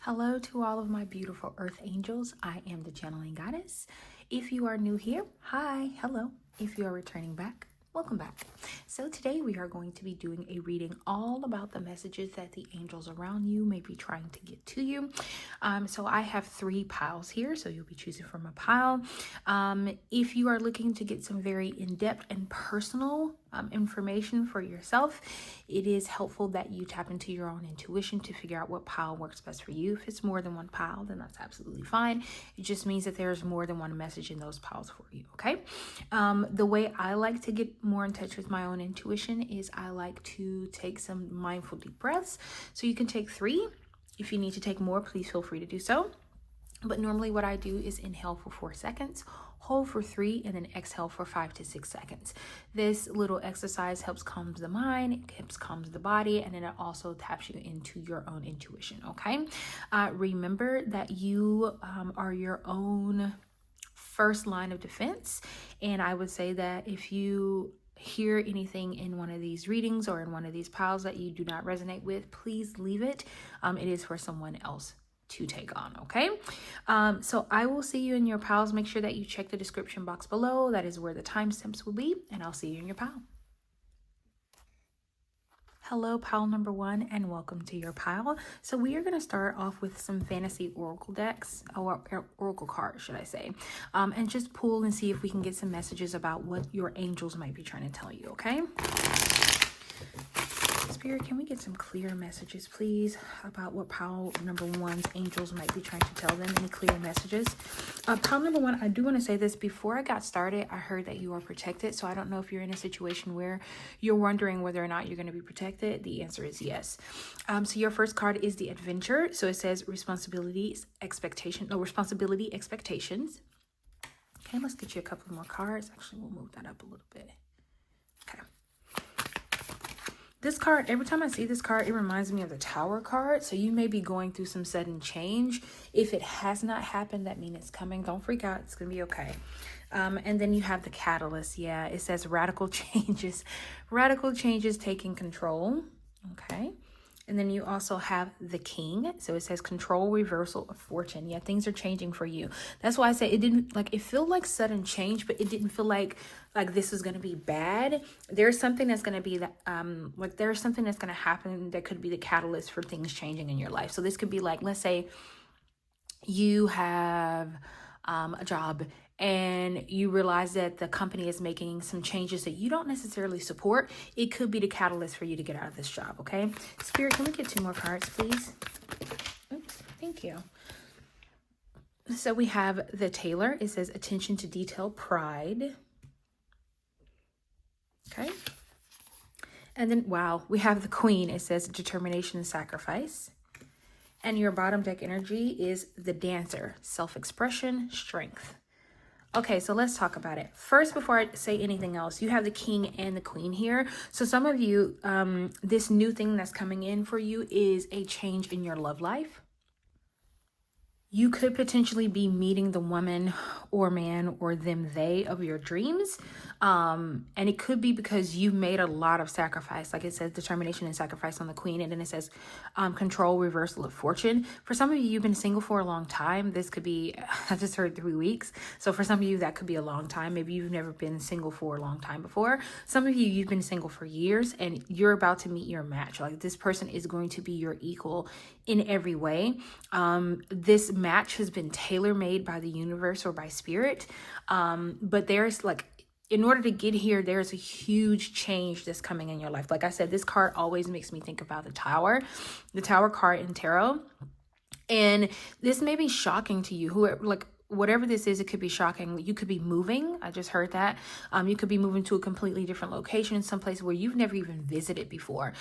Hello to all of my beautiful earth angels. I am the channeling goddess. If you are new here, hi, hello. If you are returning back, welcome back. So today we are going to be doing a reading all about the messages that the angels around you may be trying to get to you. So I have 3 piles here, so you'll be choosing from a pile. If you are looking to get some very in-depth and personal information for yourself, it is helpful that you tap into your own intuition to figure out what pile works best for you. If it's more than one pile, then that's absolutely fine. It just means that there's more than one message in those piles for you, okay? The way I like to get more in touch with my own intuition is I like to take some mindful deep breaths. So you can take 3. If you need to take more, please feel free to do so. But normally what I do is inhale for 4 seconds, hold for 3, and then exhale for 5 to 6 seconds. This little exercise helps calm the mind, it helps calm the body, and then it also taps you into your own intuition, okay? Remember that you are your own first line of defense. And I would say that if you hear anything in one of these readings or in one of these piles that you do not resonate with, please leave it. It is for someone else to take on, okay? So I will see you in your piles. Make sure that you check the description box below. That is where the timestamps will be, and I'll see you in your pile. Hello, pile number 1, and welcome to your pile. So we are going to start off with some fantasy oracle decks, or oracle cards, should I say, and just pull and see if we can get some messages about what your angels might be trying to tell you, okay? Spirit, can we get some clear messages, please, about what pile number 1's angels might be trying to tell them? Any clear messages? Pile number 1, I do want to say this. Before I got started, I heard that you are protected. So I don't know if you're in a situation where you're wondering whether or not you're going to be protected. The answer is yes. So your first card is the Adventure. So it says responsibility, expectations. Okay, let's get you a couple more cards. Actually, we'll move that up a little bit. Okay. This card, every time I see this card, it reminds me of the Tower card. So you may be going through some sudden change. If it has not happened, that means it's coming. Don't freak out. It's going to be okay. And then you have the Catalyst. Yeah, it says radical changes taking control. Okay. And then you also have the King. So it says control, reversal of fortune. Yeah, things are changing for you. That's why I say it didn't, like, it felt like sudden change, but it didn't feel like this is going to be bad. There's something that's going to be that, there's something that's going to happen that could be the catalyst for things changing in your life. So this could be like, let's say you have a job and you realize that the company is making some changes that you don't necessarily support. It could be the catalyst for you to get out of this job, okay? Spirit, can we get 2 more cards, please? Oops, thank you. So we have the Tailor. It says attention to detail, pride. Okay. And then, wow, we have the Queen. It says determination and sacrifice. And your bottom deck energy is the Dancer, self-expression, strength. Okay, so let's talk about it. First, before I say anything else, you have the King and the Queen here. So some of you, this new thing that's coming in for you is a change in your love life. You could potentially be meeting the woman or man or them, they of your dreams. And it could be because you've made a lot of sacrifice. Like it says determination and sacrifice on the Queen. And then it says control, reversal of fortune. For some of you, you've been single for a long time. This could be, I just heard 3 weeks. So for some of you, that could be a long time. Maybe you've never been single for a long time before. Some of you, you've been single for years and you're about to meet your match. Like this person is going to be your equal in every way. This match has been tailor-made by the universe or by spirit. But there's in order to get here, there's a huge change that's coming in your life. Like I said, this card always makes me think about the Tower card in tarot. And this may be shocking to you. Whatever this is, it could be shocking. You could be moving. I just heard that. You could be moving to a completely different location, someplace where you've never even visited before.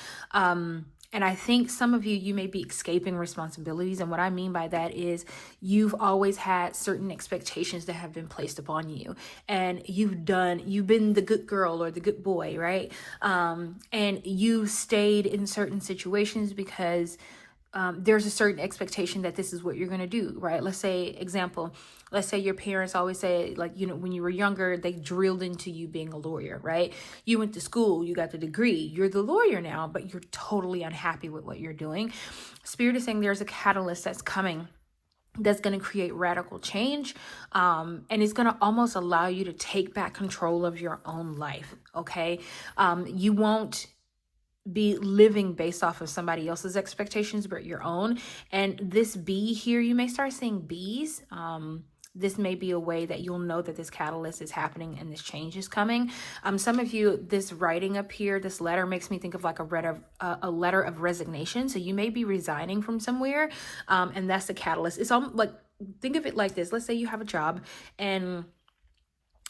And I think some of you may be escaping responsibilities. And what I mean by that is you've always had certain expectations that have been placed upon you. And you've been the good girl or the good boy, right? And you stayed in certain situations because there's a certain expectation that this is what you're going to do, right? Let's say your parents always say, like, you know, when you were younger, they drilled into you being a lawyer, right? You went to school, you got the degree, you're the lawyer now, but you're totally unhappy with what you're doing. Spirit is saying there's a catalyst that's coming that's going to create radical change, and it's going to almost allow you to take back control of your own life, okay? You won't be living based off of somebody else's expectations but your own. And this bee here, you may start seeing bees. This may be a way that you'll know that this catalyst is happening and this change is coming. Some of you, this writing up here, this letter makes me think of like a letter of resignation. So you may be resigning from somewhere, and that's the catalyst. It's almost like, think of it like this. Let's say you have a job and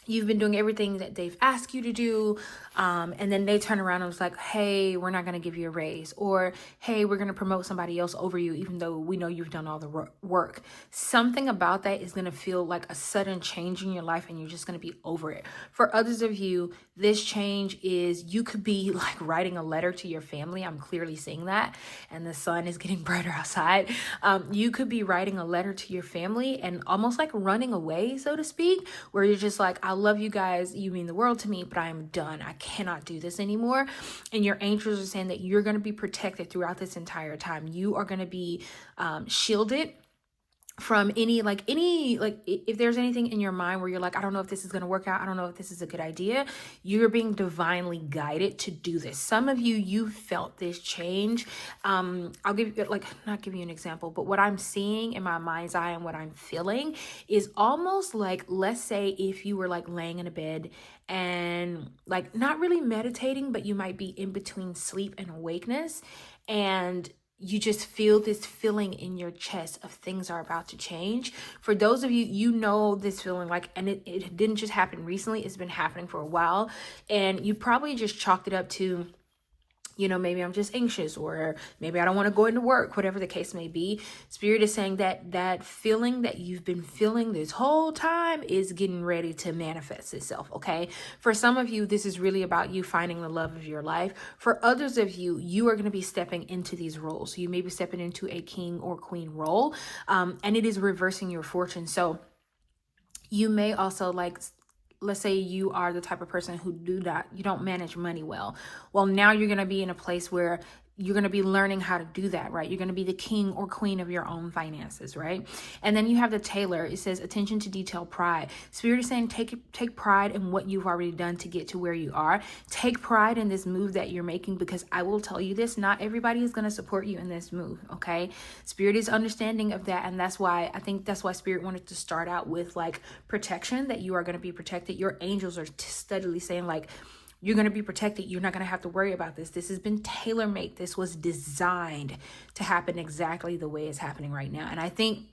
you've been doing everything that they've asked you to do, and then they turn around and was like, hey, we're not going to give you a raise, or hey, we're going to promote somebody else over you, even though we know you've done all the work. Something about that is going to feel like a sudden change in your life, and you're just going to be over it. For others of you, this change is, you could be like writing a letter to your family. I'm clearly seeing that, and the sun is getting brighter outside. You could be writing a letter to your family and almost like running away, so to speak, where you're just like, I love you guys, you mean the world to me, but I am done. I cannot do this anymore. And your angels are saying that you're going to be protected throughout this entire time. You are going to be shielded from any, if there's anything in your mind where you're like, I don't know if this is going to work out, I don't know if this is a good idea, you're being divinely guided to do this. Some of you felt this change. I'll give you, not give you an example, but what I'm seeing in my mind's eye and what I'm feeling is almost like, let's say if you were like laying in a bed and like not really meditating, but you might be in between sleep and awakeness, and you just feel this feeling in your chest of things are about to change. For those of you, you know this feeling, like, and it didn't just happen recently, it's been happening for a while, and you probably just chalked it up to, you know, maybe I'm just anxious, or maybe I don't want to go into work, whatever the case may be. Spirit is saying that that feeling that you've been feeling this whole time is getting ready to manifest itself, okay? For some of you, this is really about you finding the love of your life. For others of you, you are going to be stepping into these roles. So you may be stepping into a king or queen role, and it is reversing your fortune. So you may also, like, let's say you are the type of person who you don't manage money well. Well, now you're going to be in a place where you're going to be learning how to do that, right? You're going to be the king or queen of your own finances, right? And then you have the tailor. It says attention to detail, pride. Spirit is saying take pride in what you've already done to get to where you are. Take pride in this move that you're making, because I will tell you this, not everybody is going to support you in this move, okay? Spirit is understanding of that, and that's why Spirit wanted to start out with like protection, that you are going to be protected. Your angels are steadily saying like, you're going to be protected. You're not going to have to worry about this. This has been tailor-made. This was designed to happen exactly the way it's happening right now. And I think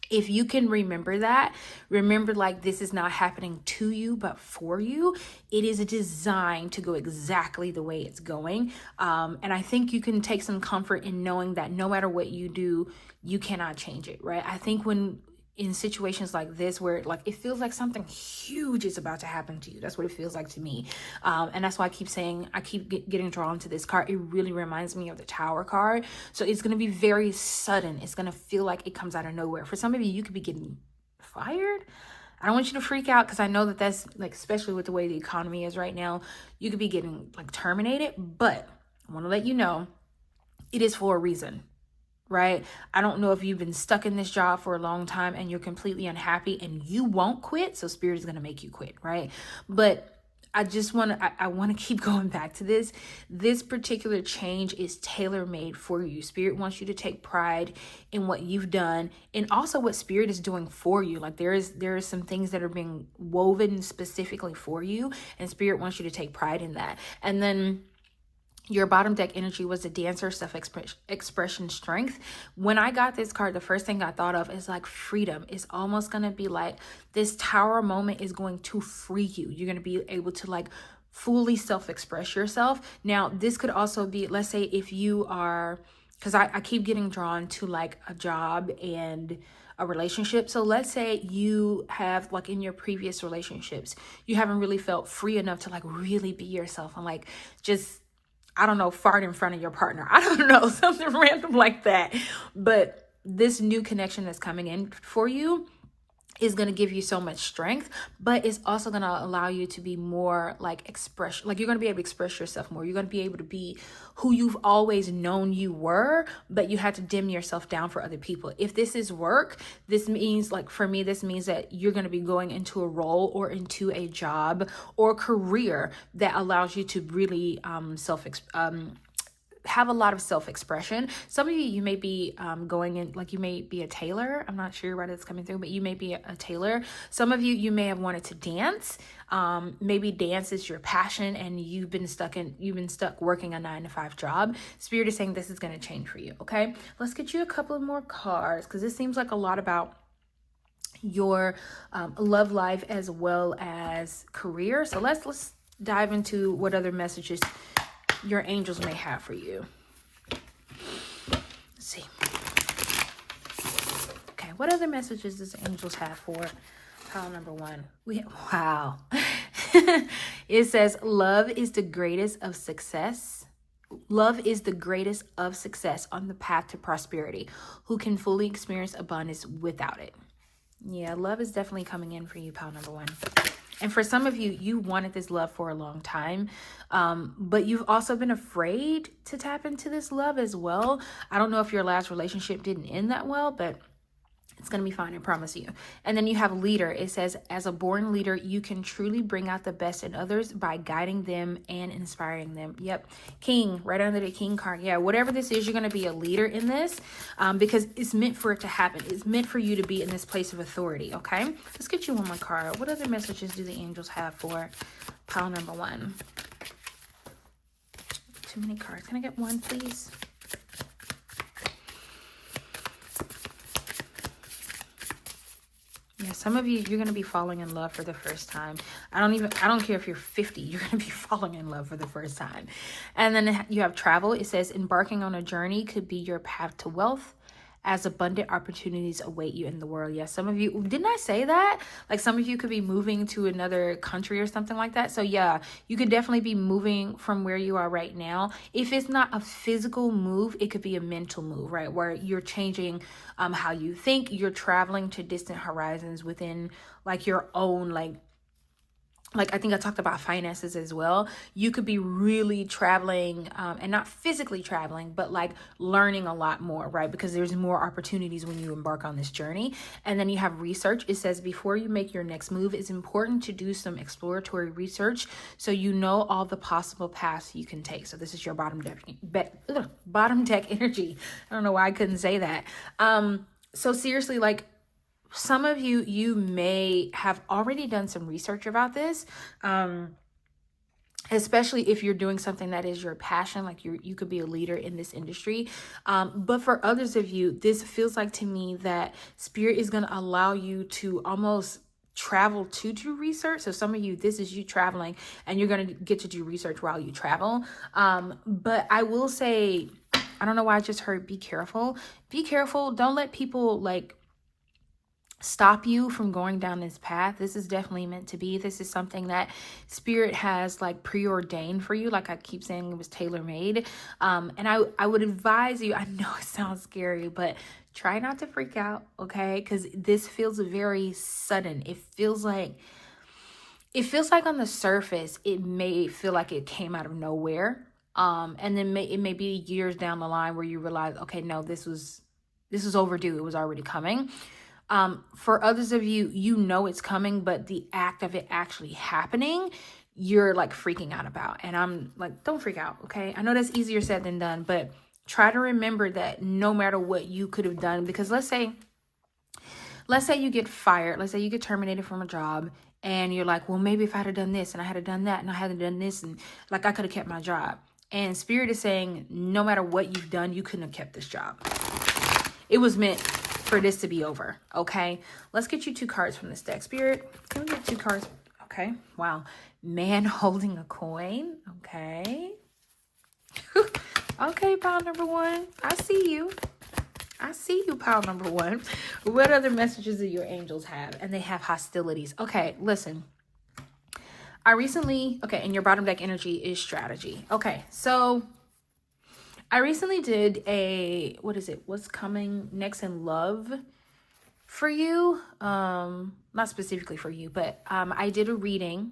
if you can remember that, remember like this is not happening to you, but for you. It is designed to go exactly the way it's going. And I think you can take some comfort in knowing that no matter what you do, you cannot change it, right? I think when in situations like this, where like it feels like something huge is about to happen to you, that's what it feels like to me, and that's why I keep saying, I keep getting drawn to this card. It really reminds me of the Tower card. So it's going to be very sudden. It's going to feel like it comes out of nowhere. For some of you, you could be getting fired. I don't want you to freak out, because I know that that's like, especially with the way the economy is right now, you could be getting like terminated. But I want to let you know, it is for a reason. Right? I don't know if you've been stuck in this job for a long time and you're completely unhappy and you won't quit. So Spirit is going to make you quit, right? But I just want to keep going back to this. This particular change is tailor-made for you. Spirit wants you to take pride in what you've done, and also what Spirit is doing for you. Like there is some things that are being woven specifically for you, and Spirit wants you to take pride in that. And then your bottom deck energy was the dancer, self-expression, strength. When I got this card, the first thing I thought of is like freedom. It's almost going to be like this tower moment is going to free you. You're going to be able to like fully self-express yourself. Now, this could also be, let's say if you are, because I keep getting drawn to like a job and a relationship. So let's say you have, like in your previous relationships, you haven't really felt free enough to like really be yourself and like just, I don't know, fart in front of your partner. I don't know, something random like that. But this new connection that's coming in for you is going to give you so much strength, but it's also going to allow you to be more like like you're going to be able to express yourself more. You're going to be able to be who you've always known you were, but you had to dim yourself down for other people. If this is work, this means, like for me, this means that you're going to be going into a role or into a job or career that allows you to really have a lot of self-expression. Some of you may be going in, like you may be a tailor. I'm not sure why that's coming through, but you may be a tailor. Some of you may have wanted to dance. Maybe dance is your passion and you've been stuck working a 9-to-5 job. Spirit is saying this is going to change for you. Okay, let's get you a couple of more cards, because this seems like a lot about your love life as well as career. So let's dive into what other messages your angels may have for you. Let's see. Okay, what other messages does angels have for pile number 1? Wow. It says, love is the greatest of success. Love is the greatest of success on the path to prosperity. Who can fully experience abundance without it? Yeah, love is definitely coming in for you, pile number 1. And for some of you, you wanted this love for a long time, but you've also been afraid to tap into this love as well. I don't know if your last relationship didn't end that well, but it's going to be fine, I promise you. And then you have leader. It says, as a born leader, you can truly bring out the best in others by guiding them and inspiring them. Yep. King, right under the king card. Yeah, whatever this is, you're going to be a leader in this because it's meant for it to happen. It's meant for you to be in this place of authority, okay? Let's get you one more card. What other messages do the angels have for pile number 1? Too many cards. Can I get one, please? Yeah, some of you, you're going to be falling in love for the first time. I don't care if you're 50, you're going to be falling in love for the first time. And then you have travel. It says, embarking on a journey could be your path to wealth, as abundant opportunities await you in the world. Yes, some of you, didn't I say that? Like some of you could be moving to another country or something like that. So yeah, you could definitely be moving from where you are right now. If it's not a physical move, it could be a mental move, right? Where you're changing how you think. You're traveling to distant horizons within like your own like I think I talked about finances as well. You could be really traveling and not physically traveling, but like learning a lot more, right? Because there's more opportunities when you embark on this journey. And then you have research. It says, before you make your next move, it's important to do some exploratory research so you know all the possible paths you can take. So this is your bottom deck energy. I don't know why I couldn't say that. So seriously, like, some of you may have already done some research about this, especially if you're doing something that is your passion, like you could be a leader in this industry. But for others of you, this feels like to me that Spirit is going to allow you to almost travel to do research. So some of you, this is you traveling and you're going to get to do research while you travel. But I will say, I don't know why I just heard be careful. Be careful. Don't let people like stop you from going down this path. This is definitely meant to be. This is something that Spirit has like preordained for you. Like I keep saying, it was tailor-made. And I would advise you, I know it sounds scary, but try not to freak out, okay? Because this feels very sudden. It feels like on the surface, it may feel like it came out of nowhere. And then it may be years down the line where you realize, okay, no, this was overdue. It was already coming. For others of you, you know it's coming, but the act of it actually happening, you're like freaking out about. And I'm like, don't freak out, okay? I know that's easier said than done, but try to remember that no matter what you could have done, because let's say you get fired, let's say you get terminated from a job, and you're like, well, maybe if I had done this and I had done that and I hadn't done this, and like I could have kept my job. And Spirit is saying, no matter what you've done, you couldn't have kept this job. It was meant for this to be over, okay? Let's get you 2 cards from this deck. Spirit, can we get 2 cards? Okay, wow. Man holding a coin, okay. Okay, pile number 1. I see you, pile number 1. What other messages do your angels have? And they have hostilities. Okay, listen. and your bottom deck energy is strategy. Okay, so I recently did what's coming next in love for you. Not specifically for you, but I did a reading,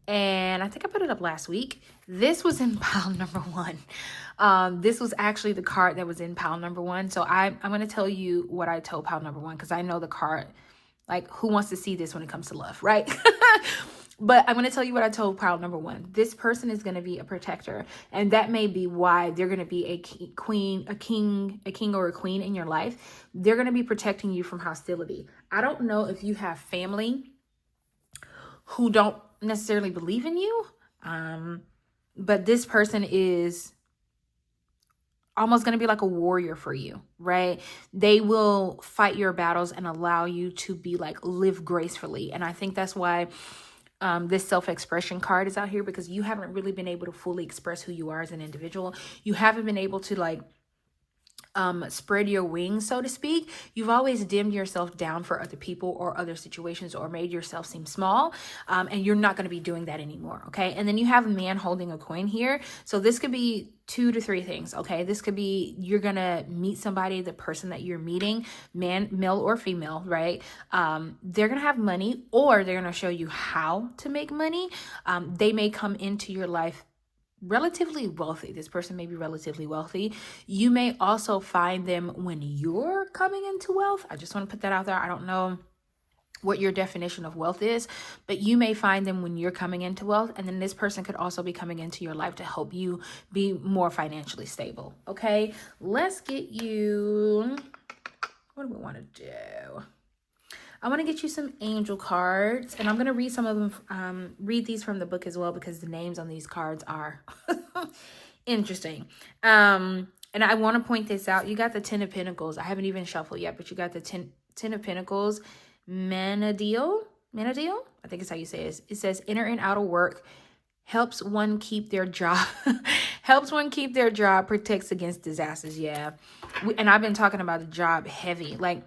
and I think I put it up last week. This was in pile number 1. This was actually the card that was in pile number 1. So I'm going to tell you what I told pile number 1, because I know the card, like, who wants to see this when it comes to love, right? But I'm going to tell you what I told pile number 1. This person is going to be a protector, and that may be why they're going to be a king or a queen in your life. They're going to be protecting you from hostility. I don't know if you have family who don't necessarily believe in you, but this person is almost going to be like a warrior for you, right? They will fight your battles and allow you to be like, live gracefully. And I think that's why this self-expression card is out here, because you haven't really been able to fully express who you are as an individual. You haven't been able to like spread your wings, so to speak. You've always dimmed yourself down for other people or other situations, or made yourself seem small, and you're not going to be doing that anymore. Okay, and then you have a man holding a coin here, so this could be 2 to 3 things. Okay, this could be you're gonna meet somebody, the person that you're meeting, male or female, right? They're gonna have money, or they're gonna show you how to make money. They may come into your life relatively wealthy. This person may be relatively wealthy. You may also find them when you're coming into wealth. I just want to put that out there. I don't know what your definition of wealth is, but you may find them when you're coming into wealth. And then this person could also be coming into your life to help you be more financially stable. Okay, let's get you, what do we want to do? I want to get you some angel cards, and I'm going to read some of them, read these from the book as well, because the names on these cards are interesting. And I want to point this out. You got the 10 of Pentacles. I haven't even shuffled yet, but you got the 10 of Pentacles, Manadiel, I think it's how you say it. It says inner and outer work helps one keep their job, protects against disasters. Yeah. And I've been talking about the job heavy. Like,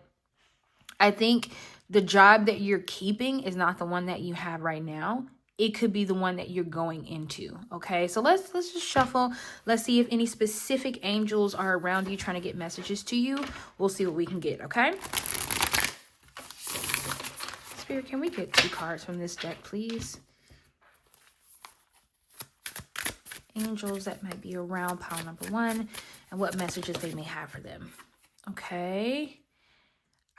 I think the job that you're keeping is not the one that you have right now. It could be the one that you're going into. Okay, so let's just shuffle. Let's see if any specific angels are around you trying to get messages to you. We'll see what we can get. Okay, Spirit, can we get 2 cards from this deck, please? Angels that might be around pile number 1, and what messages they may have for them. Okay,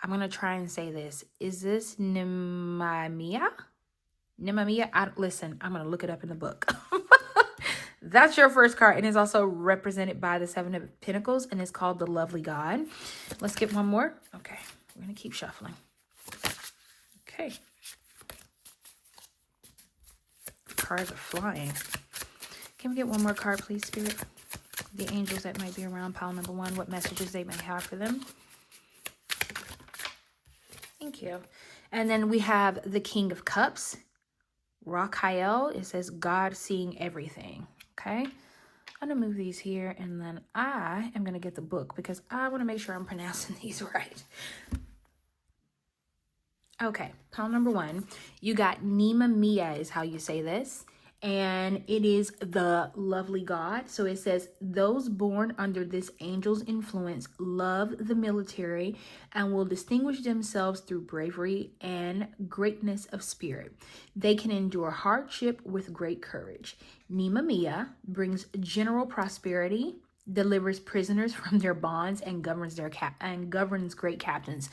I'm going to try and say this. Is this Nemamia? Listen, I'm going to look it up in the book. That's your first card. And it's also represented by the 7 of Pentacles, and it's called the Lovely God. Let's get one more. Okay, we're going to keep shuffling. Okay. Cards are flying. Can we get one more card, please, Spirit? The angels that might be around pile number 1, what messages they may have for them. Thank you. And then we have the King of Cups, Raphael. It says God seeing everything. Okay. I'm going to move these here, and then I am going to get the book, because I want to make sure I'm pronouncing these right. Okay. Pile number 1. You got Nemamia is how you say this. And it is the Lovely God. So it says, those born under this angel's influence love the military and will distinguish themselves through bravery and greatness of spirit. They can endure hardship with great courage. Nemamia brings general prosperity, delivers prisoners from their bonds, and governs great captains.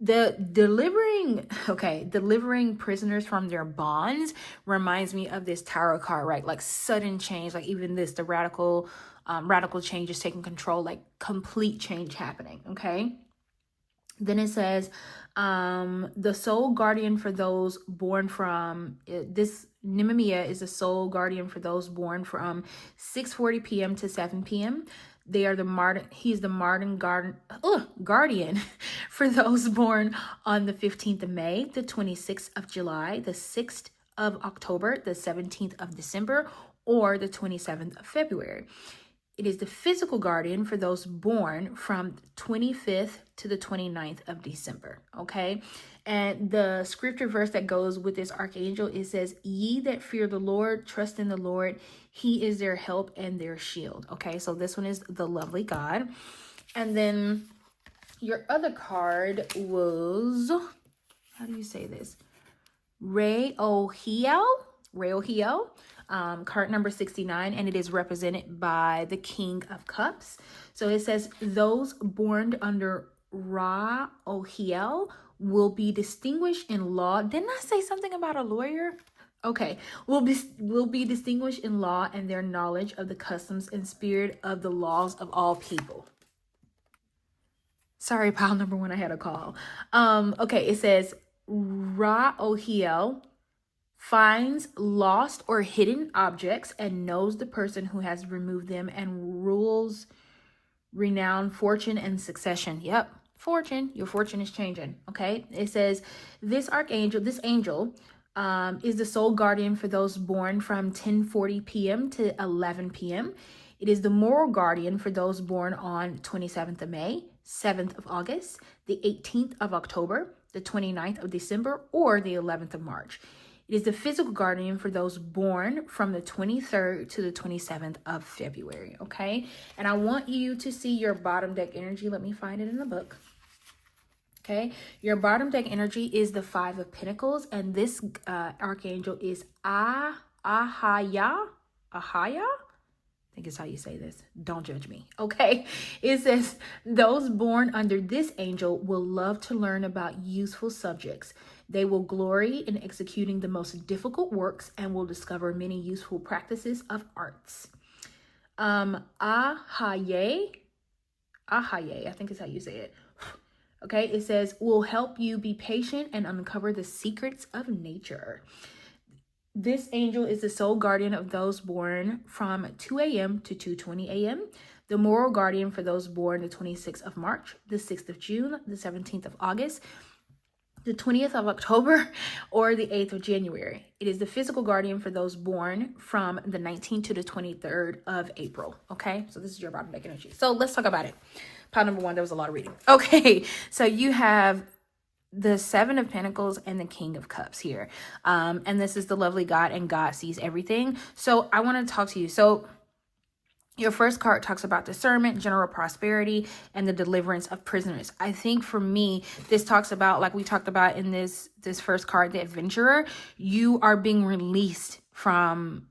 The delivering prisoners from their bonds reminds me of this tarot card, right? Like sudden change, like even this, the radical change is taking control, like complete change happening. Okay. Then it says, the soul guardian for those born from this Nemamia is a soul guardian for those born from 6:40 p.m. to 7 p.m. They are he's the Martin guardian for those born on the 15th of May, the 26th of July, the 6th of October, the 17th of December, or the 27th of February. It is the physical guardian for those born from 25th to the 29th of December, okay? And the scripture verse that goes with this archangel, it says, ye that fear the Lord, trust in the Lord. He is their help and their shield, okay? So this one is the lovely God. And then your other card was, how do you say this? Reohiel, card number 69, and it is represented by the King of Cups. So it says, those born under Ra-Ohiel will be distinguished in law. Didn't I say something about a lawyer? Okay, will be distinguished in law and their knowledge of the customs and spirit of the laws of all people. Sorry, pile number one, I had a call. Okay, it says, Ra-Ohiel finds lost or hidden objects and knows the person who has removed them and rules renowned fortune and succession. Yep, fortune. Your fortune is changing. Okay. It says this angel is the sole guardian for those born from 10:40 p.m. to 11 p.m. It is the moral guardian for those born on 27th of May, 7th of August, the 18th of October, the 29th of December, or the 11th of March. It is the physical guardian for those born from the 23rd to the 27th of February, okay? And I want you to see your bottom deck energy. Let me find it in the book. Okay, your bottom deck energy is the Five of Pentacles, and this archangel is Ahaya. I think is how you say this. Don't judge me. Okay. It says, those born under this angel will love to learn about useful subjects. They will glory in executing the most difficult works and will discover many useful practices of arts. Ahaye, I think is how you say it. Okay. It says, will help you be patient and uncover the secrets of nature. This angel is the sole guardian of those born from 2 a.m. to 2:20 a.m. The moral guardian for those born the 26th of March, the 6th of June, the 17th of August, the 20th of October, or the 8th of January. It is the physical guardian for those born from the 19th to the 23rd of April. Okay, so this is your bottom deck energy. So let's talk about it. Pile number one, there was a lot of reading. Okay, so you have the Seven of Pentacles and the King of Cups here. And this is the lovely God, and God sees everything. So I want to talk to you. So your first card talks about discernment, general prosperity, and the deliverance of prisoners. I think for me, this talks about, like we talked about in this first card, the adventurer, you are being released from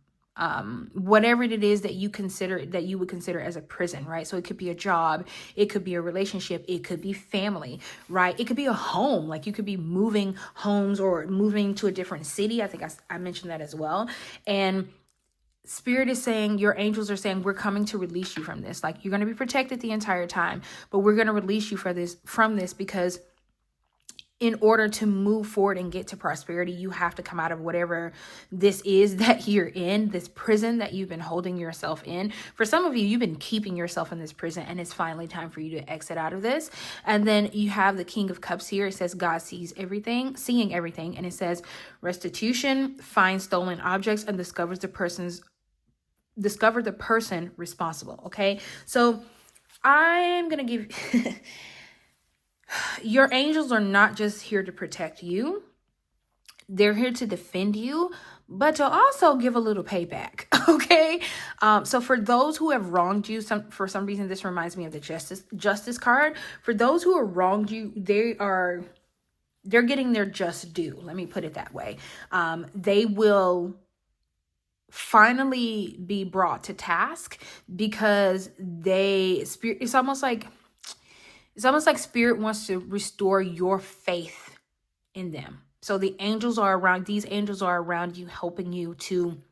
whatever it is that you would consider as a prison, right? So it could be a job, it could be a relationship, it could be family, right? It could be a home, like you could be moving homes or moving to a different city. I think I mentioned that as well. And Spirit is saying, your angels are saying, we're coming to release you from this. Like, you're going to be protected the entire time, but we're going to release you from this because in order to move forward and get to prosperity, you have to come out of whatever this is that you're in, this prison that you've been holding yourself in. For some of you, you've been keeping yourself in this prison, and it's finally time for you to exit out of this. And then you have the King of Cups here. It says God sees everything, seeing everything. And it says restitution, finds stolen objects, and discover the person responsible. Okay. So I'm going to give your angels are not just here to protect you. They're here to defend you, but to also give a little payback. Okay. So for those who have wronged you, for some reason, this reminds me of the justice card. For those who have wronged you, they're getting their just due. Let me put it that way. They will finally be brought to task because it's almost like Spirit wants to restore your faith in them. So these angels are around you, helping you to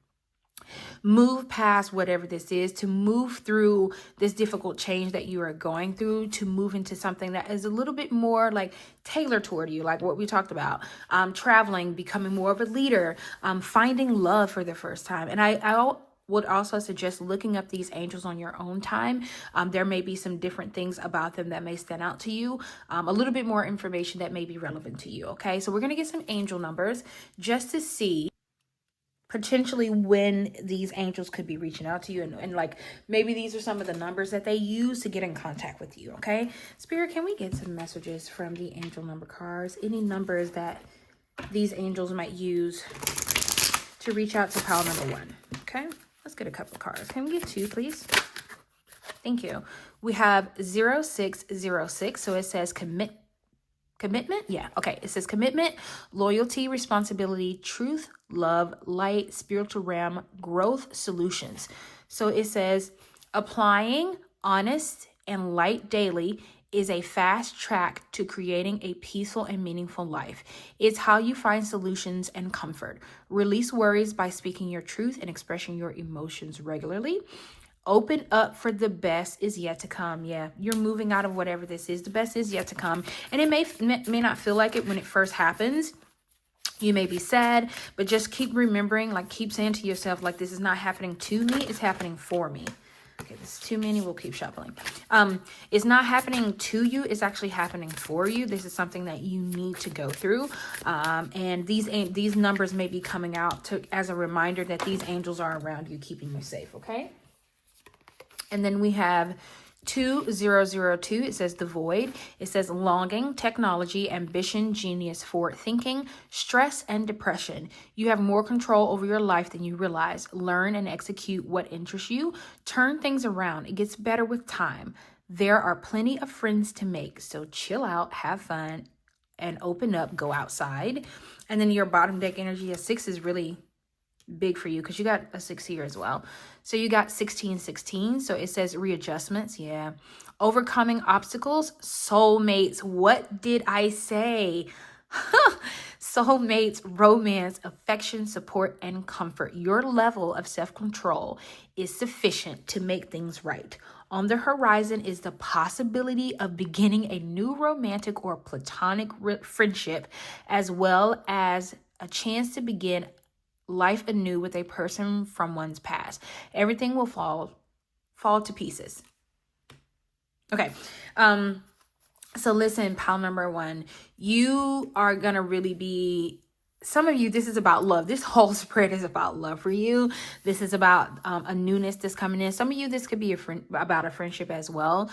move past whatever this is, to move through this difficult change that you are going through, to move into something that is a little bit more like tailored toward you, like what we talked about, traveling, becoming more of a leader, finding love for the first time. And I would also suggest looking up these angels on your own time. There may be some different things about them that may stand out to you, a little bit more information that may be relevant to you. Okay, so we're going to get some angel numbers just to see potentially when these angels could be reaching out to you, and like maybe these are some of the numbers that they use to get in contact with you. Okay, Spirit, can we get some messages from the angel number cards? Any numbers that these angels might use to reach out to pile number 1? Okay, let's get a couple of cards. Can we get 2, please? Thank you. We have 0606, so it says commitment. Yeah, okay. It says commitment, loyalty, responsibility, truth, love, light, spiritual realm, growth, solutions. So it says applying honest and light daily is a fast track to creating a peaceful and meaningful life. It's how you find solutions and comfort. Release worries by speaking your truth and expressing your emotions regularly. Open up, for the best is yet to come. Yeah, you're moving out of whatever this is. The best is yet to come. And it may not feel like it when it first happens. You may be sad, but just keep remembering, like keep saying to yourself, like, this is not happening to me, it's happening for me. Okay, this is too many. We'll keep shuffling. It's not happening to you. It's actually happening for you. This is something that you need to go through. And these numbers may be coming out as a reminder that these angels are around you, keeping you safe. Okay. And then we have 2002. It says the void. It says longing, technology, ambition, genius, forward thinking, stress, and depression. You have more control over your life than you realize. Learn and execute what interests you. Turn things around. It gets better with time. There are plenty of friends to make. So chill out, have fun, and open up. Go outside. And then your bottom deck energy, a 6 is really big for you because you got a 6 here as well. So you got 1616. So it says readjustments. Yeah. Overcoming obstacles. Soulmates. What did I say? Soulmates, romance, affection, support, and comfort. Your level of self-control is sufficient to make things right. On the horizon is the possibility of beginning a new romantic or platonic friendship, as well as a chance to begin life anew with a person from one's past. Everything will fall to pieces. Okay. So listen, pile number 1, you are gonna really be, some of you, this is about love. This whole spread is about love for you. This is about a newness that's coming in. Some of you, this could be about a friendship as well.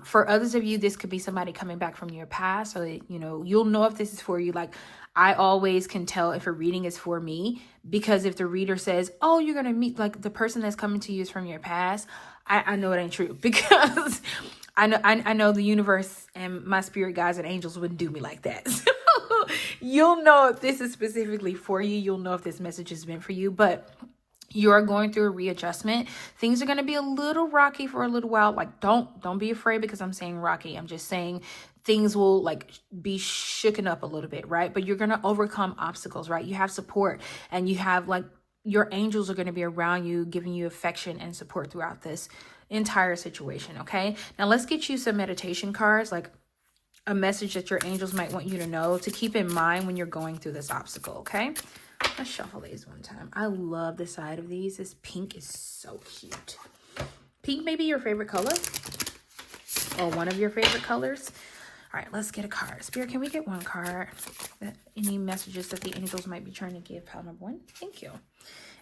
For others of you, this could be somebody coming back from your past. So that, you'll know if this is for you. Like, I always can tell if a reading is for me, because if the reader says, oh, you're going to meet, like, the person that's coming to you is from your past, I know it ain't true, because I know the universe and my spirit guides and angels wouldn't do me like that. So you'll know if this is specifically for you. You'll know if this message is meant for you, but you're going through a readjustment. Things are going to be a little rocky for a little while. Like, don't be afraid because I'm saying rocky. I'm just saying things will like be shooken up a little bit, right? But you're going to overcome obstacles, right? You have support, and you have, like, your angels are going to be around you, giving you affection and support throughout this entire situation. Okay. Now let's get you some meditation cards, like a message that your angels might want you to know to keep in mind when you're going through this obstacle. Okay. Let's shuffle these one time. I love the side of these. This pink is so cute. Pink may be your favorite color, or one of your favorite colors. All right, let's get a card. Spirit, can we get one card? Any messages that the angels might be trying to give pile number 1? Thank you.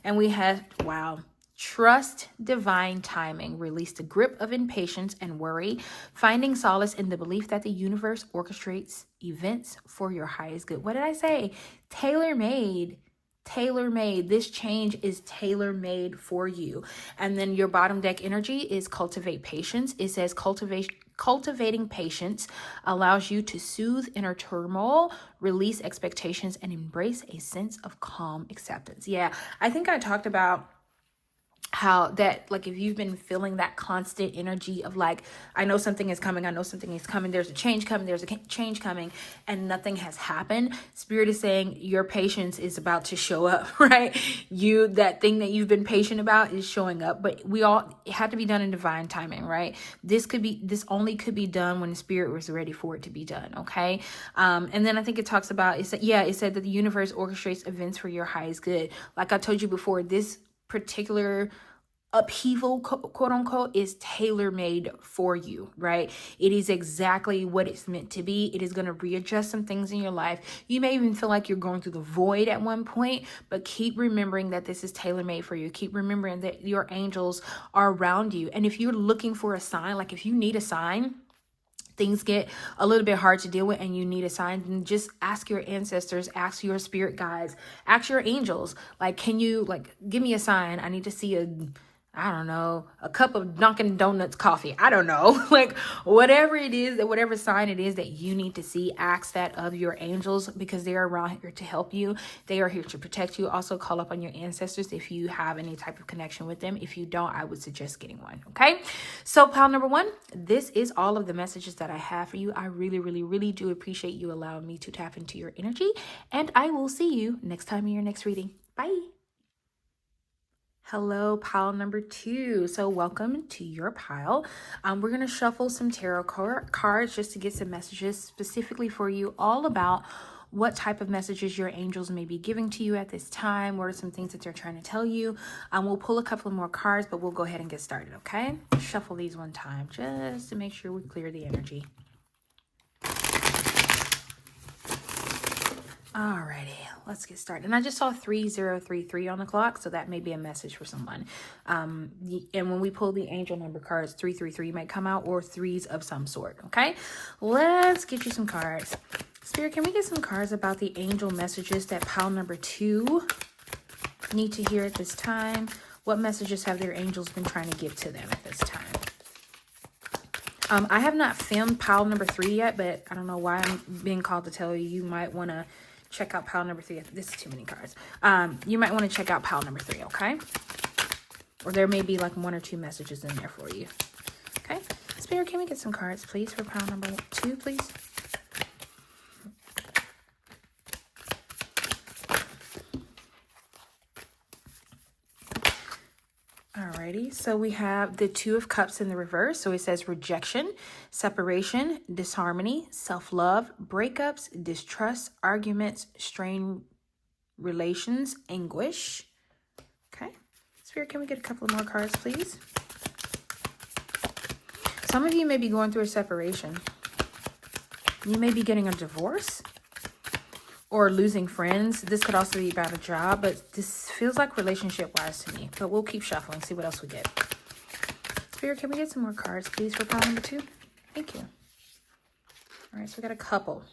And we have, wow, trust divine timing. Release the grip of impatience and worry. Finding solace in the belief that the universe orchestrates events for your highest good. What did I say? Tailor-made. Tailor-made. This change is tailor-made for you. And then your bottom deck energy is cultivate patience. It says cultivating patience allows you to soothe inner turmoil, release expectations, and embrace a sense of calm acceptance. Yeah, I think I talked about how that, like, if you've been feeling that constant energy of like, I know something is coming, there's a change coming, and nothing has happened. Spirit is saying your patience is about to show up, right? That thing that you've been patient about is showing up, but it had to be done in divine timing, right? This only could be done when the spirit was ready for it to be done. Okay. And then I think it talks about, it said that the universe orchestrates events for your highest good. Like I told you before, this particular upheaval, quote unquote, is tailor-made for you, right? It is exactly what it's meant to be. It is going to readjust some things in your life. You may even feel like you're going through the void at one point, but keep remembering that this is tailor-made for you. Keep remembering that your angels are around you. And if you're looking for a sign, like if you need a sign, things get a little bit hard to deal with and you need a sign, then just ask your ancestors, ask your spirit guides, ask your angels, like, can you, like, give me a sign? I need to see I don't know, a cup of Dunkin' Donuts coffee. I don't know, like whatever it is, that whatever sign it is that you need to see, ask that of your angels, because they are around here to help you. They are here to protect you. Also call up on your ancestors if you have any type of connection with them. If you don't, I would suggest getting one. Okay. So pile number one, this is all of the messages that I have for you. I really, really, really do appreciate you allowing me to tap into your energy, and I will see you next time in your next reading. Bye. Hello, pile number two. So welcome to your pile. We're going to shuffle some tarot cards just to get some messages specifically for you, all about what type of messages your angels may be giving to you at this time. What are some things that they're trying to tell you? We'll pull a couple of more cards, but we'll go ahead and get started, okay? Shuffle these one time just to make sure we clear the energy. Alrighty, let's get started. And I just saw 3033 on the clock, so that may be a message for someone. And when we pull the angel number cards, 333 might come out, or threes of some sort. Okay, let's get you some cards. Spirit, can we get some cards about the angel messages that pile number two need to hear at this time? What messages have their angels been trying to give to them at this time? I have not filmed pile number three yet, but I don't know why I'm being called to tell you. You might want to check out pile number three. This is too many cards. You might want to check out pile number three, okay? Or there may be like one or two messages in there for you. Okay? Spirit, can we get some cards, please, for pile number two, please? Alrighty, so we have the Two of Cups in the reverse. So it says rejection, separation, disharmony, self-love, breakups, distrust, arguments, strained relations, anguish. Okay, Spirit, can we get a couple of more cards, please? Some of you may be going through a separation. You may be getting a divorce or losing friends. This could also be about a job, but this feels like relationship-wise to me. But we'll keep shuffling, see what else we get. Spirit, can we get some more cards, please, for pile number two? Thank you. All right, so we got a couple.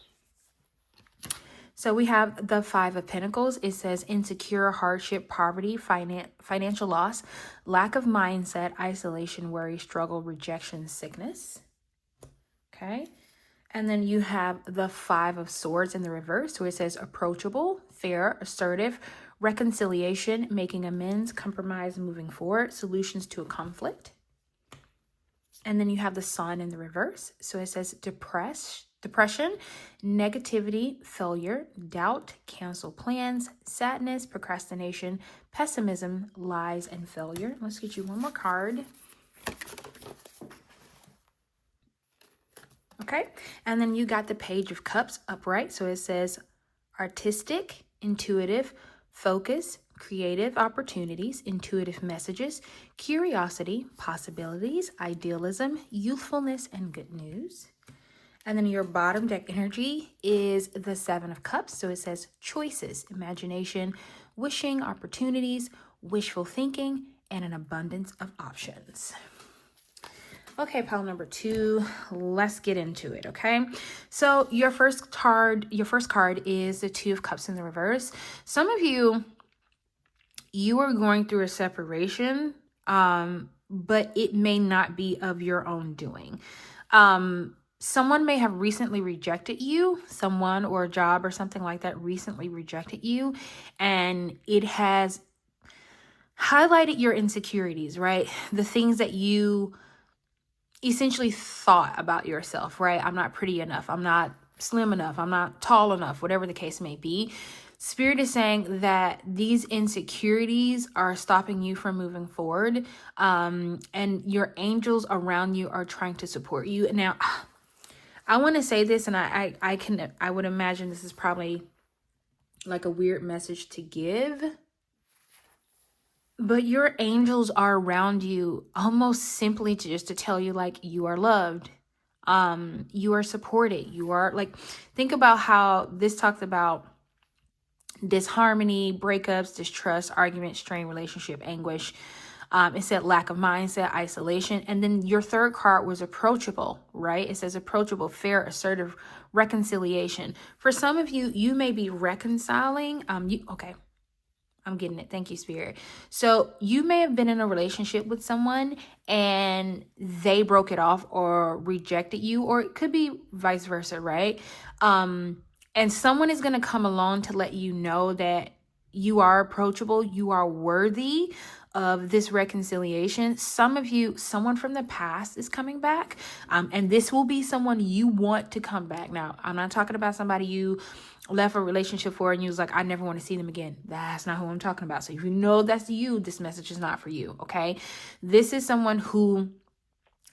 So we have the Five of Pentacles. It says insecure, hardship, poverty, financial loss, lack of mindset, isolation, worry, struggle, rejection, sickness. Okay. And then you have the Five of Swords in the reverse, where it says approachable, fair, assertive, reconciliation, making amends, compromise, moving forward, solutions to a conflict. And then you have the Sun in the reverse. So it says depression, negativity, failure, doubt, cancel plans, sadness, procrastination, pessimism, lies, and failure. Let's get you one more card. Okay, and then you got the Page of Cups upright. So it says artistic, intuitive, focus, creative opportunities, intuitive messages, curiosity, possibilities, idealism, youthfulness, and good news. And then your bottom deck energy is the Seven of Cups. So it says choices, imagination, wishing, opportunities, wishful thinking, and an abundance of options. Okay, pile number two, let's get into it, okay? So your first card is the Two of Cups in the reverse. Some of you are going through a separation, but it may not be of your own doing. Someone may have recently rejected you, someone or a job or something like that recently rejected you, and it has highlighted your insecurities, right? The things that you essentially thought about yourself, right? I'm not pretty enough. I'm not slim enough. I'm not tall enough, whatever the case may be. Spirit is saying that these insecurities are stopping you from moving forward. And your angels around you are trying to support you. Now, I want to say this, and I would imagine this is probably like a weird message to give. But your angels are around you almost simply to just to tell you like you are loved. You are supported. You are like, think about how this talks about disharmony, breakups, distrust, argument, strain, relationship, anguish. It said lack of mindset, isolation. And then your third card was approachable, right? It says approachable, fair, assertive, reconciliation. For some of you, you may be reconciling. Okay, I'm getting it. Thank you, Spirit. So you may have been in a relationship with someone and they broke it off or rejected you, or it could be vice versa, right? And someone is going to come along to let you know that you are approachable, you are worthy of this reconciliation. Some of you, someone from the past is coming back, and this will be someone you want to come back. Now, I'm not talking about somebody you left a relationship for and you was like, I never want to see them again. That's not who I'm talking about. So if you know that's you, this message is not for you, okay? This is someone who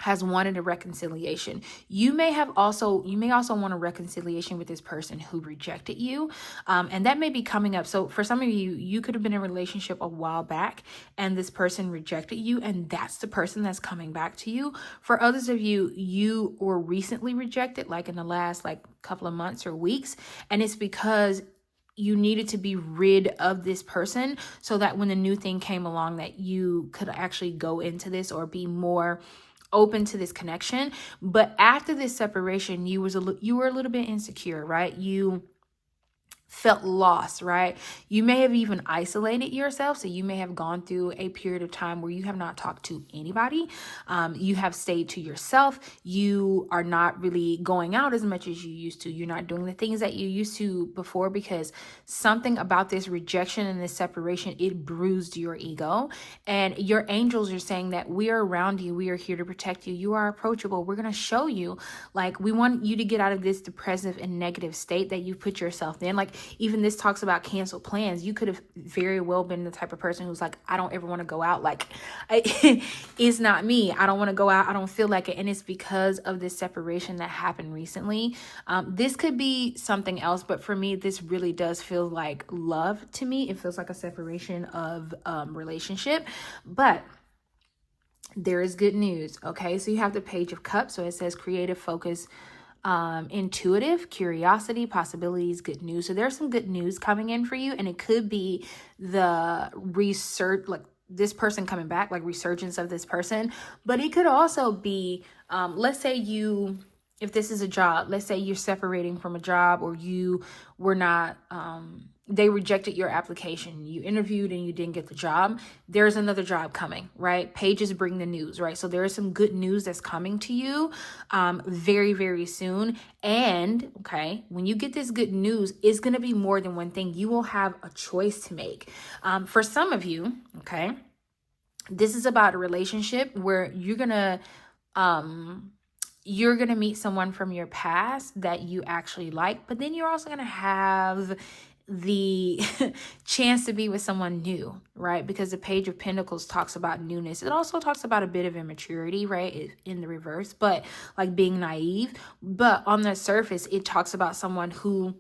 has wanted a reconciliation. You may also want a reconciliation with this person who rejected you. And that may be coming up. So for some of you, you could have been in a relationship a while back and this person rejected you, and that's the person that's coming back to you. For others of you, you were recently rejected, like in the last couple of months or weeks. And it's because you needed to be rid of this person so that when the new thing came along that you could actually go into this or be more open to this connection. But after this separation, you were a little bit insecure, right? You felt lost, right? You may have even isolated yourself. So you may have gone through a period of time where you have not talked to anybody. You have stayed to yourself. You are not really going out as much as you used to. You're not doing the things that you used to before because something about this rejection and this separation, it bruised your ego. And your angels are saying that we are around you. We are here to protect you. You are approachable. We're going to show you, we want you to get out of this depressive and negative state that you put yourself in. Even this talks about cancel plans. You could have very well been the type of person who's like, I don't ever want to go out. It's not me. I don't want to go out. I don't feel like it. And it's because of this separation that happened recently. This could be something else, but for me, this really does feel like love to me. It feels like a separation of relationship, but there is good news. Okay. So you have the Page of Cups. So it says creative focus, intuitive, curiosity, possibilities, good news. So there's some good news coming in for you, and it could be the research, this person coming back, resurgence of this person. But it could also be, let's say if this is a job, let's say you're separating from a job, or you were not, they rejected your application. You interviewed and you didn't get the job. There's another job coming, right? Pages bring the news, right? So there is some good news that's coming to you very, very soon. And okay, when you get this good news, it's going to be more than one thing. You will have a choice to make. For some of you, okay, this is about a relationship where you're going to meet someone from your past that you actually like, but then you're also going to have the chance to be with someone new, right? Because the Page of Pentacles talks about newness. It also talks about a bit of immaturity, right? In the reverse, but being naive. But on the surface, it talks about someone who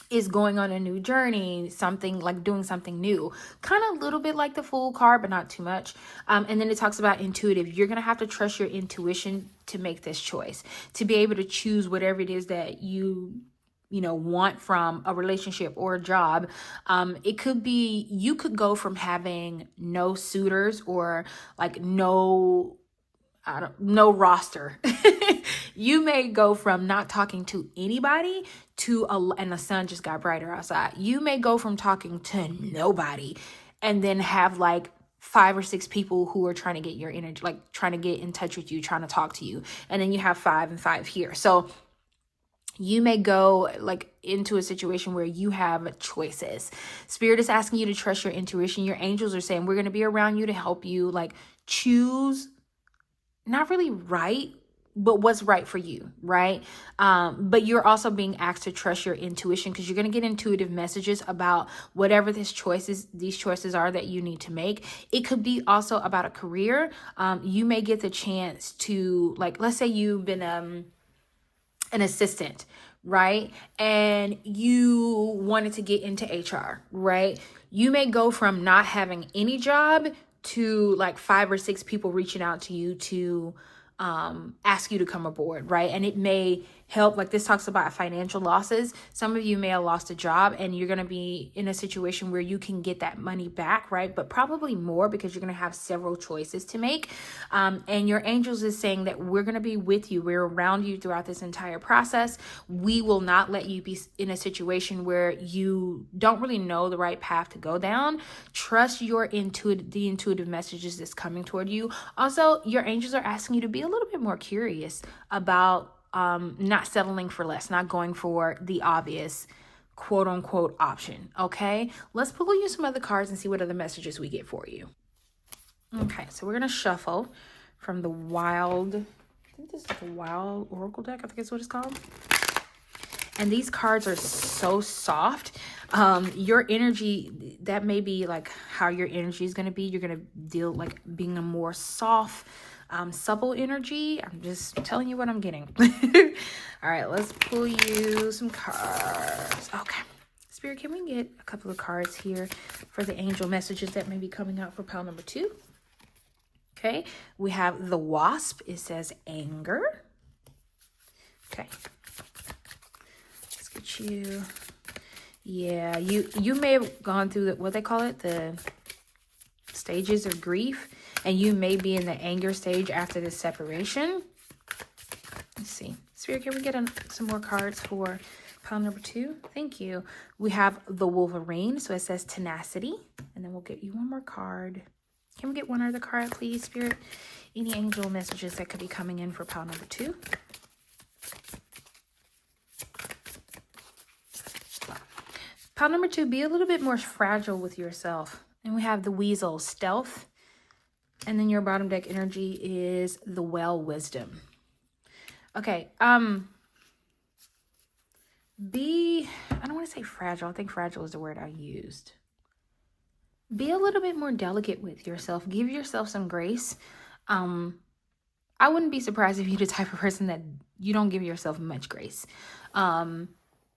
is going on a new journey, something doing something new, kind of a little bit like the Fool card, but not too much. And then it talks about intuitive. You're going to have to trust your intuition to make this choice, to be able to choose whatever it is that you want from a relationship or a job. It could be, you could go from having no suitors or no roster. You may go from not talking to anybody to and the sun just got brighter outside. You may go from talking to nobody and then have 5 or 6 people who are trying to get your energy, trying to get in touch with you, trying to talk to you. And then you have 5 and 5 here. So you may go into a situation where you have choices. Spirit is asking you to trust your intuition. Your angels are saying, we're going to be around you to help you choose, not really right, but what's right for you, right? But you're also being asked to trust your intuition, because you're going to get intuitive messages about whatever these choices are that you need to make. It could be also about a career. You may get the chance to let's say you've been an assistant, right? And you wanted to get into HR, right? You may go from not having any job to like 5 or 6 people reaching out to you to ask you to come aboard, right? And it may help, like this talks about financial losses. Some of you may have lost a job and you're going to be in a situation where you can get that money back, right? But probably more, because you're going to have several choices to make. And your angels is saying that we're going to be with you. We're around you throughout this entire process. We will not let you be in a situation where you don't really know the right path to go down. Trust the intuitive messages that's coming toward you. Also, your angels are asking you to be a little bit more curious about not settling for less, not going for the obvious quote unquote option. Okay, let's pull you some other cards and see what other messages we get for you. Okay, so we're gonna shuffle from the wild, I think this is the wild oracle deck, I think that's what it's called. And these cards are so soft. Your energy, that may be like how your energy is going to be. You're going to deal like being a more soft, supple energy. I'm just telling you what I'm getting. All right, let's pull you some cards. Okay. Spirit, can we get a couple of cards here for the angel messages that may be coming out for pile number 2? Okay. We have the Wasp. It says anger. Okay. Get you, yeah, you may have gone through what they call it, the stages of grief, and you may be in the anger stage after the separation. Let's see, Spirit, can we get some more cards for pile number 2? Thank you. We have the Wolverine, so it says tenacity, and then we'll get you one more card. Can we get one other card, please, Spirit? Any angel messages that could be coming in for pile number 2? Pile number 2, be a little bit more fragile with yourself. And we have the Weasel, stealth. And then your bottom deck energy is the Well, wisdom. Okay, I don't want to say fragile. I think fragile is the word I used. Be a little bit more delicate with yourself. Give yourself some grace. I wouldn't be surprised if you're the type of person that you don't give yourself much grace.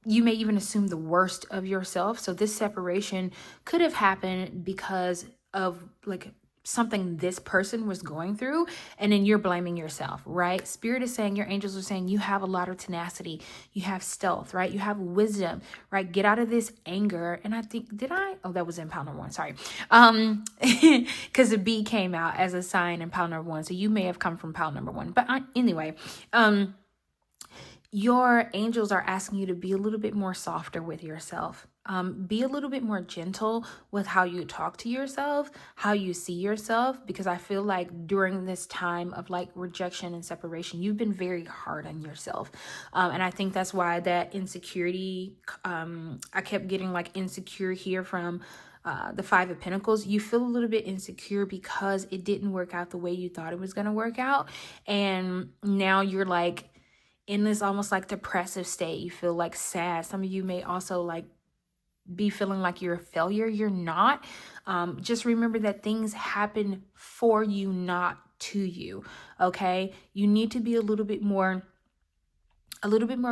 You may even assume the worst of yourself. So this separation could have happened because of like something this person was going through, and then you're blaming yourself, right? Spirit is saying, your angels are saying, you have a lot of tenacity, you have stealth, right? You have wisdom, right? Get out of this anger. And I think, that was in pile number 1, sorry. Because the bee came out as a sign in pile number 1. So you may have come from pile number 1. But anyway, your angels are asking you to be a little bit more softer with yourself. Be a little bit more gentle with how you talk to yourself, how you see yourself, because I feel like during this time of like rejection and separation, you've been very hard on yourself. And I think that's why that insecurity, I kept getting like insecure here from the 5 of Pentacles. You feel a little bit insecure because it didn't work out the way you thought it was going to work out. And now you're like in this almost like depressive state. You feel like sad. Some of you may also like be feeling like you're a failure. You're not. Just remember that things happen for you, not to you. Okay. You need to be a little bit more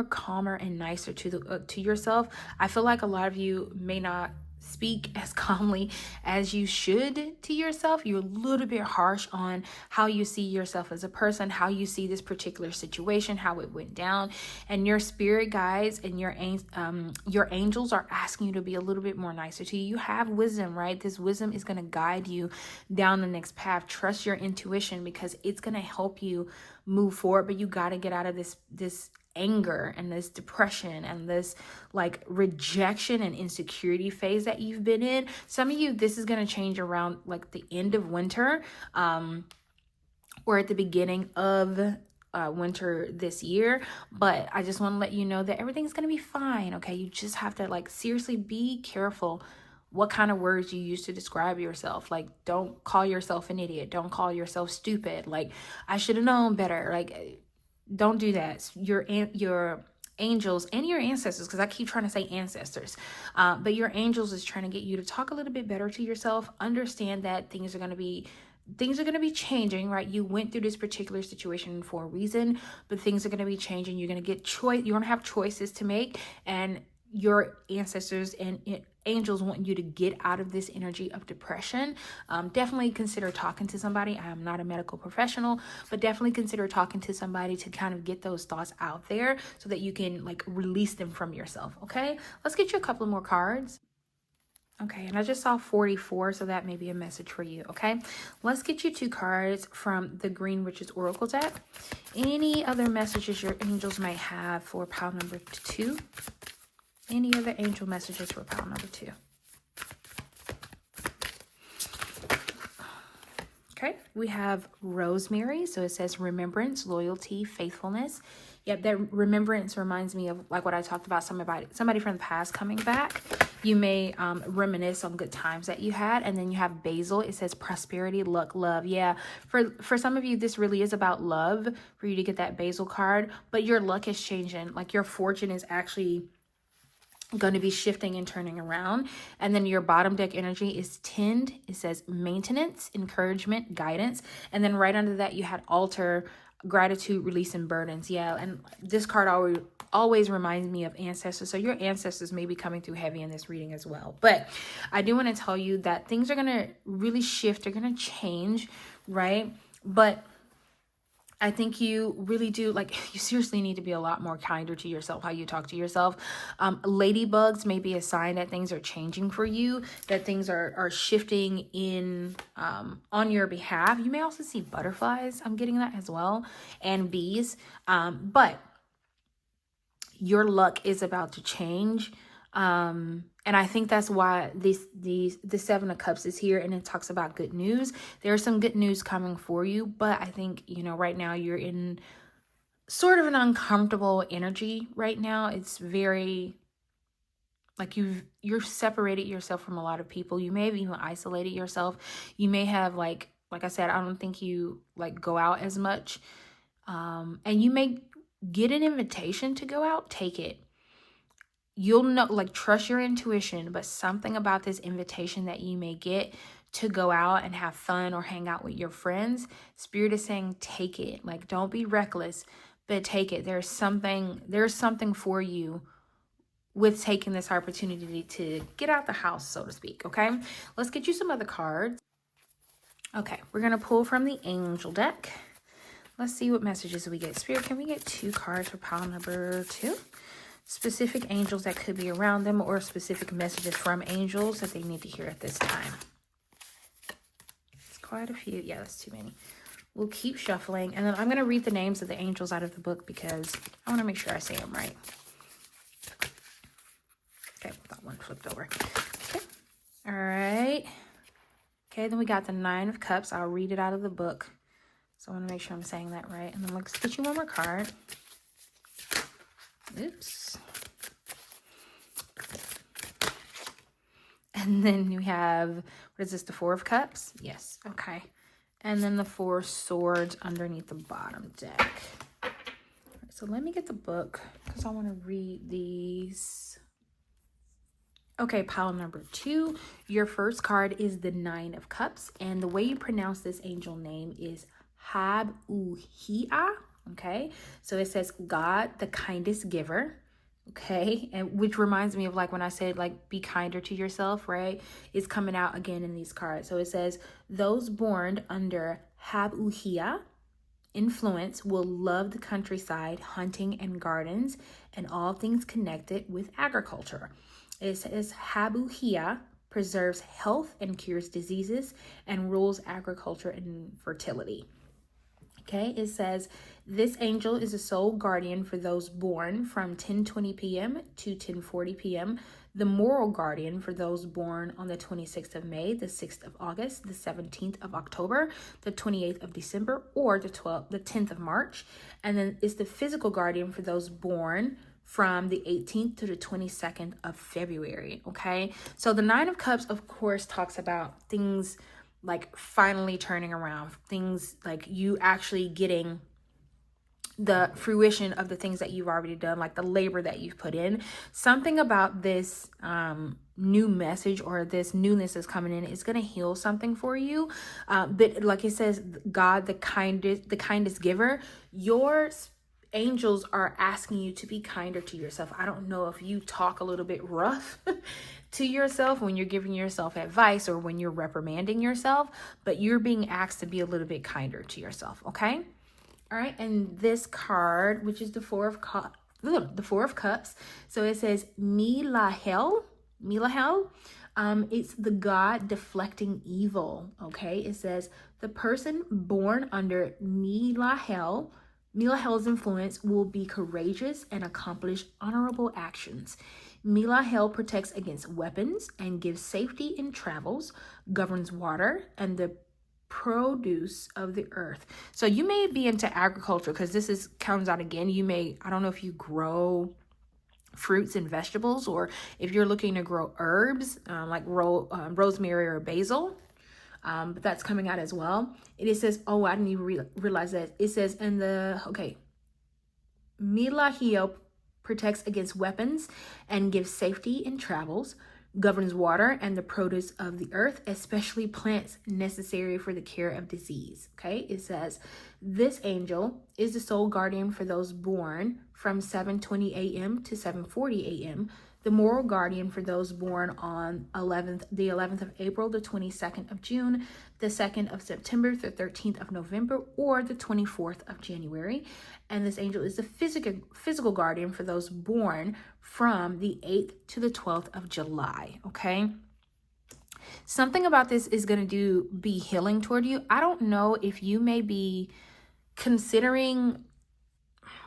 calmer and nicer to yourself. I feel like a lot of you may not speak as calmly as you should to yourself. You're a little bit harsh on how you see yourself as a person, how you see this particular situation, how it went down. And your spirit guides and your angels are asking you to be a little bit more nicer to you. You have wisdom, right? This wisdom is going to guide you down the next path. Trust your intuition because it's going to help you move forward, but you got to get out of this anger and this depression and this like rejection and insecurity phase that you've been in. Some of you, this is going to change around like the end of winter, or at the beginning of winter this year. But I just want to let you know that everything's going to be fine. Okay. You just have to like seriously be careful what kind of words you use to describe yourself. Like, don't call yourself an idiot. Don't call yourself stupid. Like, I should have known better. Like, don't do that. Your angels and your ancestors, because I keep trying to say ancestors, but your angels is trying to get you to talk a little bit better to yourself. Understand that things are going to be things are going to be changing, right? You went through this particular situation for a reason, but things are going to be changing. You're going to get choice. You're going to have choices to make, and your ancestors and angels want you to get out of this energy of depression. Definitely consider talking to somebody. I am not a medical professional, but definitely consider talking to somebody to kind of get those thoughts out there so that you can like release them from yourself. Okay, let's get you a couple more cards. Okay, and I just saw 44, so that may be a message for you, okay? Let's get you 2 cards from the Green Witches Oracle deck. Any other messages your angels might have for pile number 2? Any other angel messages for pile number 2? Okay, we have Rosemary. So it says remembrance, loyalty, faithfulness. Yep, that remembrance reminds me of like what I talked about, somebody from the past coming back. You may reminisce on good times that you had. And then you have Basil. It says prosperity, luck, love. Yeah, for some of you, this really is about love for you to get that Basil card. But your luck is changing. Like your fortune is actually going to be shifting and turning around. And then your bottom deck energy is Tend. It says maintenance, encouragement, guidance. And then right under that, you had altar, gratitude, release, and burdens. Yeah, and this card always reminds me of ancestors. So your ancestors may be coming through heavy in this reading as well. But I do want to tell you that things are going to really shift. They're going to change, right? But I think you really do, like, you seriously need to be a lot more kinder to yourself, how you talk to yourself. Ladybugs may be a sign that things are changing for you, that things are shifting in on your behalf. You may also see butterflies. I'm getting that as well, and bees. But your luck is about to change. And I think that's why the 7 of Cups is here, and it talks about good news. There's some good news coming for you, but I think, you know, right now you're in sort of an uncomfortable energy right now. It's very like you're separated yourself from a lot of people. You may have even isolated yourself. You may have like I said, I don't think you like go out as much. And you may get an invitation to go out, take it. You'll know, like, trust your intuition, but something about this invitation that you may get to go out and have fun or hang out with your friends, Spirit is saying, take it. Like, don't be reckless, but take it. There's something for you with taking this opportunity to get out the house, so to speak. Okay, let's get you some other cards. Okay, we're going to pull from the angel deck. Let's see what messages we get. Spirit, can we get 2 cards for pile number 2? Specific angels that could be around them, or specific messages from angels that they need to hear at this time. It's quite a few. Yeah, that's too many. We'll keep shuffling, and then I'm going to read the names of the angels out of the book because I want to make sure I say them right. Okay, that one flipped over. Okay, all right. Okay, then we got the 9 of Cups. I'll read it out of the book, so I want to make sure I'm saying that right. And then let's get you one more card. Oops. And then you have, what is this, the 4 of Cups? Yes, okay. And then the 4 swords underneath the bottom deck. All right, so let me get the book because I want to read these. Okay, pile number 2. Your first card is the 9 of Cups. And the way you pronounce this angel name is Hab-Uhia. Okay, so it says God, the kindest giver. Okay, and which reminds me of like when I said like be kinder to yourself, right? It's coming out again in these cards. So it says those born under Hab-Uhia influence will love the countryside, hunting and gardens, and all things connected with agriculture. It says Hab-Uhia preserves health and cures diseases and rules agriculture and fertility. Okay, it says this angel is a sole guardian for those born from 10:20 p.m. to 10:40 p.m. The moral guardian for those born on the 26th of May, the 6th of August, the 17th of October, the 28th of December, or the 10th of March. And then it's the physical guardian for those born from the 18th to the 22nd of February. Okay, so the 9 of Cups, of course, talks about things like finally turning around, things like you actually getting the fruition of the things that you've already done, like the labor that you've put in. Something about this new message or this newness is coming in is going to heal something for you. But like it says, God, the kindest giver, your angels are asking you to be kinder to yourself. I don't know if you talk a little bit rough to yourself when you're giving yourself advice or when you're reprimanding yourself, but you're being asked to be a little bit kinder to yourself. Okay. All right, and this card, which is the Four of Cups, so it says Milahel. It's the God deflecting evil. Okay, it says the person born under Milahel's influence will be courageous and accomplish honorable actions. Milahel protects against weapons and gives safety in travels, governs water and the produce of the earth. So you may be into agriculture, because this comes out again. You may, I don't know if you grow fruits and vegetables, or if you're looking to grow herbs, like rosemary or basil, but that's coming out as well. It says, oh, I didn't even realize that. It says Milahio protects against weapons and gives safety in travels, governs water and the produce of the earth, especially plants necessary for the cure of disease. Okay, it says this angel is the sole guardian for those born from 7:20 a.m. to 7:40 a.m., the moral guardian for those born on the 11th of April, the 22nd of June, the 2nd of September, the 13th of November, or the 24th of January. And this angel is the physical guardian for those born from the 8th to the 12th of July. Okay. Something about this is going to be healing toward you. I don't know if you may be considering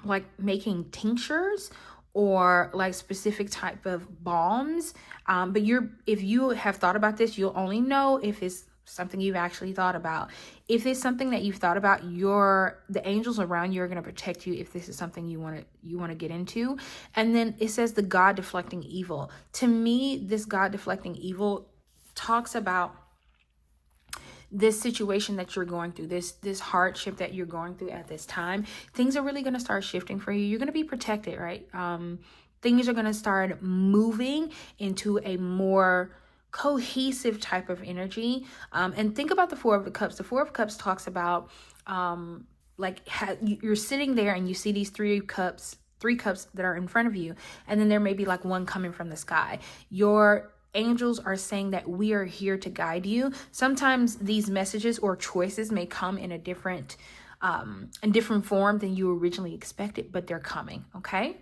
like making tinctures or like specific type of balms. But if you have thought about this, you'll only know if it's something you've actually thought about. If it's something that you've thought about, the angels around you are going to protect you if this is something you want to get into. And then it says the God deflecting evil. To me, this God deflecting evil talks about this situation that you're going through, this hardship that you're going through at this time. Things are really going to start shifting for you. You're going to be protected, right? Things are going to start moving into a more cohesive type of energy. And think about the Four of Cups. The Four of Cups talks about you're sitting there and you see these three cups that are in front of you, and then there may be like one coming from the sky. Your angels are saying that we are here to guide you. Sometimes these messages or choices may come in a different form than you originally expected, but they're coming. Okay.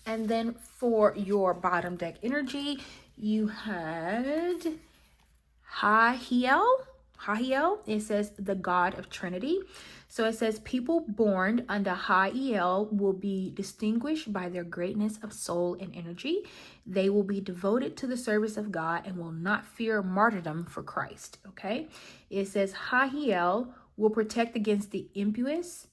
And then for your bottom deck energy, you had Hahiel. It says the God of Trinity. So it says people born under Hahiel will be distinguished by their greatness of soul and energy. They will be devoted to the service of God and will not fear martyrdom for Christ. Okay. It says Hahiel will protect against the impious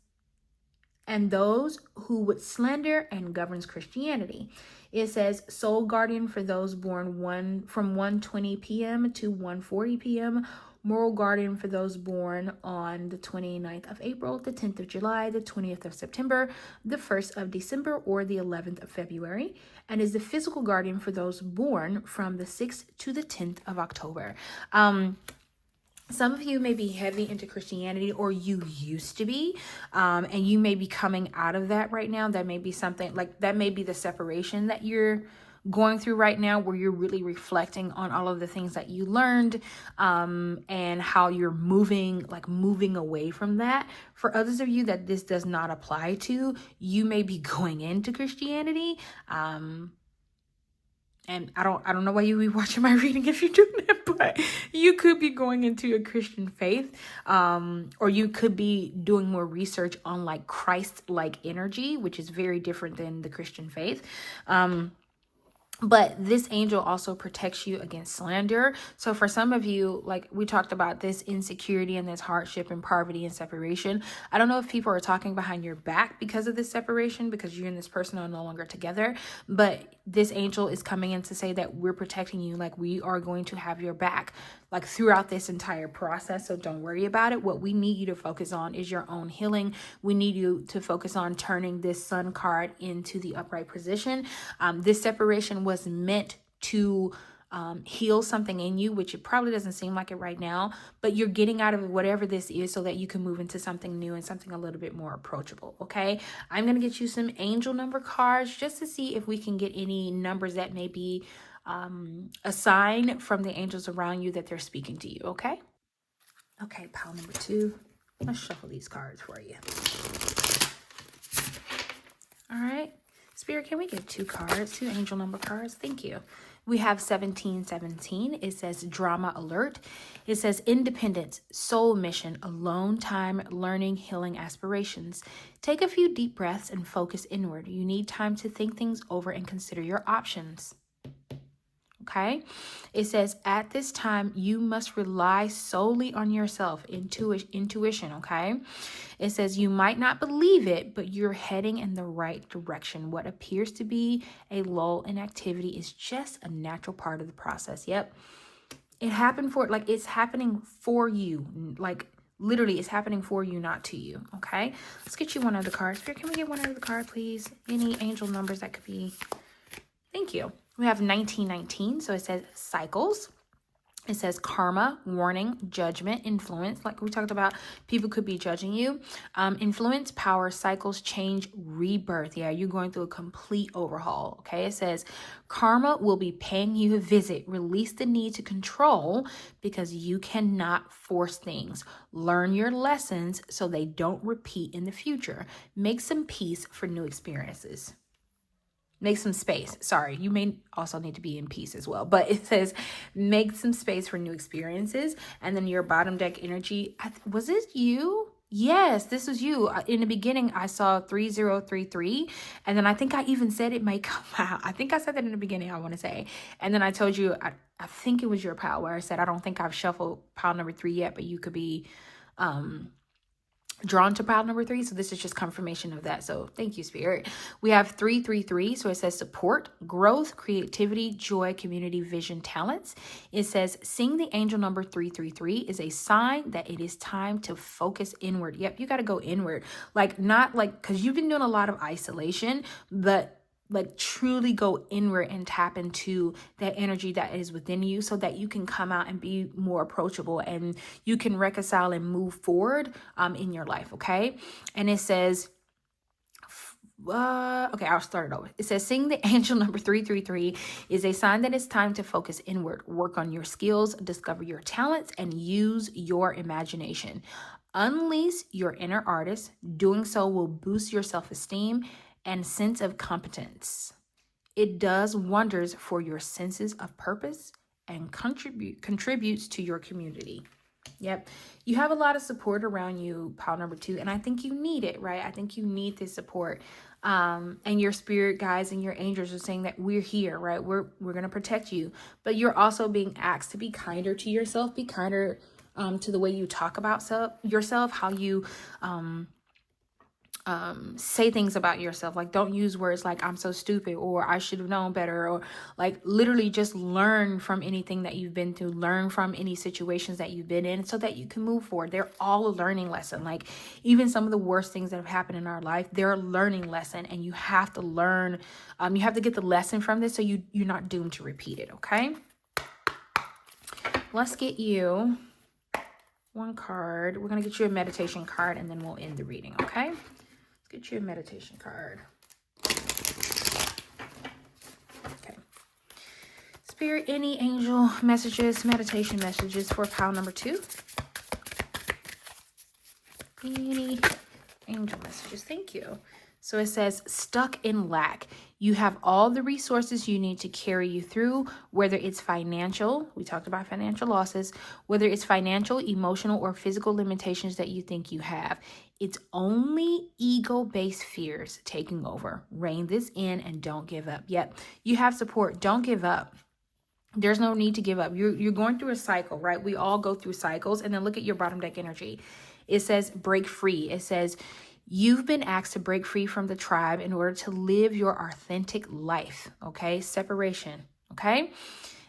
and those who would slander and governs Christianity. It says soul guardian for those born from 1:20 p.m. to 1:40 p.m. Moral guardian for those born on the 29th of April, the 10th of July, the 20th of September, the 1st of December, or the 11th of February, and is the physical guardian for those born from the 6th to the 10th of October. Some of you may be heavy into Christianity, or you used to be, and you may be coming out of that right now. That may be something like that may be the separation that you're going through right now, where you're really reflecting on all of the things that you learned, and how you're moving away from that. For others of you that this does not apply to, you may be going into Christianity, and I don't know why you would be watching my reading if you're doing that, but you could be going into a Christian faith, or you could be doing more research on like Christ-like energy, which is very different than the Christian faith. But this angel also protects you against slander. So for some of you, like we talked about this insecurity and this hardship and poverty and separation. I don't know if people are talking behind your back because of this separation, because you and this person are no longer together. But this angel is coming in to say that we're protecting you. Like we are going to have your back. like throughout this entire process. So don't worry about it. What we need you to focus on is your own healing. We need you to focus on turning this Sun card into the upright position. This separation was meant to heal something in you, which it probably doesn't seem like it right now, but you're getting out of whatever this is so that you can move into something new and something a little bit more approachable. Okay. I'm going to get you some angel number cards just to see if we can get any numbers that may be a sign from the angels around you that they're speaking to you. Okay. Okay. Pile number 2. Let's shuffle these cards for you. All right. Spirit, can we get 2 cards, 2 angel number cards? Thank you. We have 1717. It says drama alert. It says independence, soul mission, alone time, learning, healing aspirations. Take a few deep breaths and focus inward. You need time to think things over and consider your options. Okay. It says at this time, you must rely solely on yourself, intuition. Okay. It says you might not believe it, but you're heading in the right direction. What appears to be a lull in activity is just a natural part of the process. Yep. It happened for, like, it's happening for you. Like, literally, it's happening for you, not to you. Okay. Let's get you one other card. Spirit, can we get one other card, please? Any angel numbers that could be? Thank you. We have 1919, so it says cycles. It says karma, warning, judgment, influence. Like we talked about, people could be judging you. Influence, power, cycles, change, rebirth. Yeah, you're going through a complete overhaul. Okay, it says karma will be paying you a visit. Release the need to control because you cannot force things. Learn your lessons so they don't repeat in the future. Make some peace for new experiences. Make some space. Sorry, you may also need to be in peace as well. But it says make some space for new experiences. And then your bottom deck energy. Was it you? Yes, this was you. In the beginning, I saw 3033. And then I think I even said it might come out. I think I said that in the beginning, I want to say. And then I told you, I think it was your pile where I said, I don't think I've shuffled pile number 3 yet, but you could be drawn to pile number 3. So this is just confirmation of that. So thank you, Spirit. We have 333. So it says support, growth, creativity, joy, community, vision, talents. It says seeing the angel number 333 is a sign that it is time to focus inward. Yep, you got to go inward. Like, not like, because you've been doing a lot of isolation, but like truly go inward and tap into that energy that is within you so that you can come out and be more approachable and you can reconcile and move forward in your life. Okay. And it says, okay, I'll start it over. It says, seeing the angel number 333 is a sign that it's time to focus inward, work on your skills, discover your talents, and use your imagination. Unleash your inner artist. Doing so will boost your self-esteem and sense of competence. It does wonders for your senses of purpose and contributes to your community. Yep. You have a lot of support around you, pile number 2, and I think you need it, right? I think you need this support. And your spirit guides and your angels are saying that we're here, right? We're going to protect you, but you're also being asked to be kinder to yourself, be kinder to the way you talk about yourself, how you say things about yourself. Like, don't use words like I'm so stupid or I should have known better, or like literally just learn from anything that you've been through, learn from any situations that you've been in so that you can move forward. They're all a learning lesson. Like, even some of the worst things that have happened in our life, they're a learning lesson, and you have to learn, you have to get the lesson from this so you're not doomed to repeat it. Okay, let's get you one card. We're going to get you a meditation card and then we'll end the reading. Okay, get you a meditation card. Okay. Spirit, any angel messages, meditation messages for pile number 2? Any angel messages? Thank you. So it says, stuck in lack. You have all the resources you need to carry you through, whether it's financial, we talked about financial losses, whether it's financial, emotional, or physical limitations that you think you have. It's only ego-based fears taking over. Rein this in and don't give up. Yep, you have support. Don't give up. There's no need to give up. You're going through a cycle, right? We all go through cycles. And then look at your bottom deck energy. It says break free. It says you've been asked to break free from the tribe in order to live your authentic life. Okay, separation. Okay.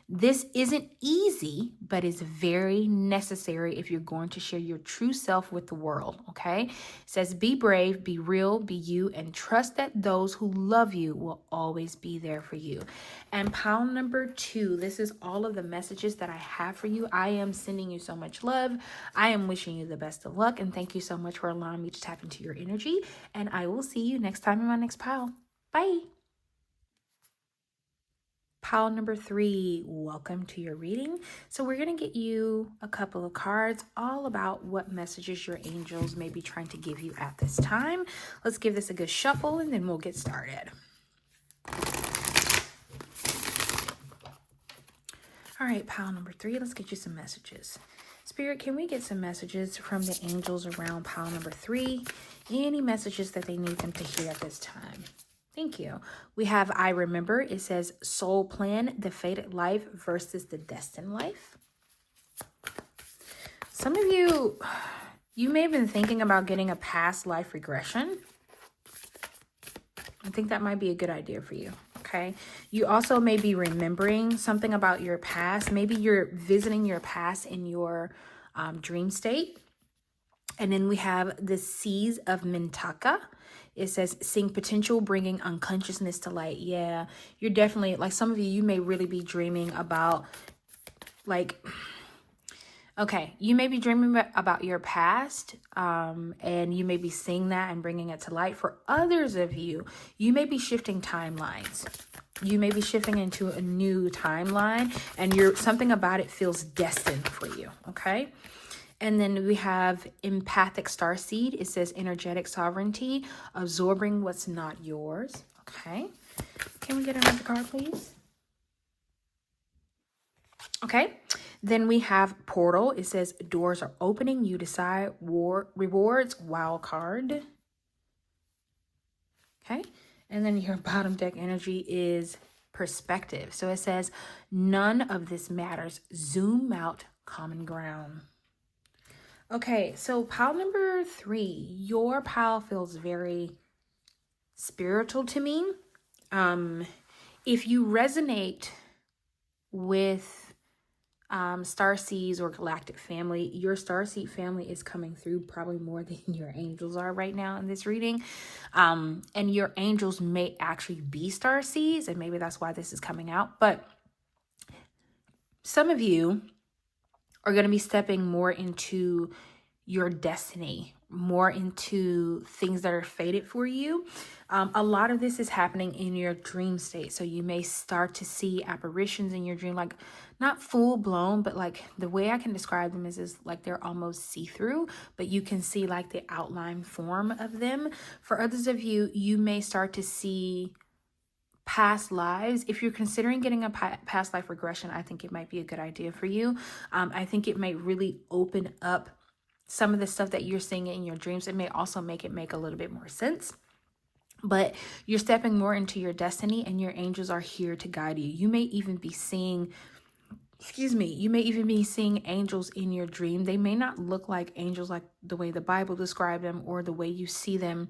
This isn't easy, but is very necessary if you're going to share your true self with the world, okay? It says, be brave, be real, be you, and trust that those who love you will always be there for you. And pile number 2, this is all of the messages that I have for you. I am sending you so much love. I am wishing you the best of luck, and thank you so much for allowing me to tap into your energy. And I will see you next time in my next pile. Bye. Pile number 3, welcome to your reading. So we're going to get you a couple of cards all about what messages your angels may be trying to give you at this time. Let's give this a good shuffle and then we'll get started. All right, pile number 3, let's get you some messages. Spirit, can we get some messages from the angels around pile number 3? Any messages that they need them to hear at this time? Thank you. We have I remember. It says soul plan, the fated life versus the destined life. Some of you may have been thinking about getting a past life regression. I think that might be a good idea for you. Okay. You also may be remembering something about your past. Maybe you're visiting your past in your dream state. And then we have the Seas of Mintaka. It says, seeing potential, bringing unconsciousness to light. Yeah, you're definitely, like some of you may really be dreaming about, like, okay, you may be dreaming about your past, and you may be seeing that and bringing it to light. For others of you, you may be shifting timelines. You may be shifting into a new timeline, and something about it feels destined for you, okay? And then we have empathic starseed. It says energetic sovereignty, absorbing what's not yours. Okay. Can we get another card, please? Okay. Then we have portal. It says doors are opening. You decide. Rewards. Wild card. Okay. And then your bottom deck energy is perspective. So it says none of this matters. Zoom out. Common ground. Okay, so pile number 3, your pile feels very spiritual to me. If you resonate with starseeds or galactic family, your starseed family is coming through probably more than your angels are right now in this reading. And your angels may actually be starseeds, and maybe that's why this is coming out. But some of you are going to be stepping more into your destiny, more into things that are fated for you. A lot of this is happening in your dream state. So you may start to see apparitions in your dream, like not full blown, but like the way I can describe them is like they're almost see-through, but you can see like the outline form of them. For others of you, you may start to see past lives. If you're considering getting a past life regression, I think it might be a good idea for you. I think it may really open up some of the stuff that you're seeing in your dreams. It may also make a little bit more sense. But you're stepping more into your destiny, and your angels are here to guide you. You may even be seeing, angels in your dream. They may not look like angels like the way the Bible described them or the way you see them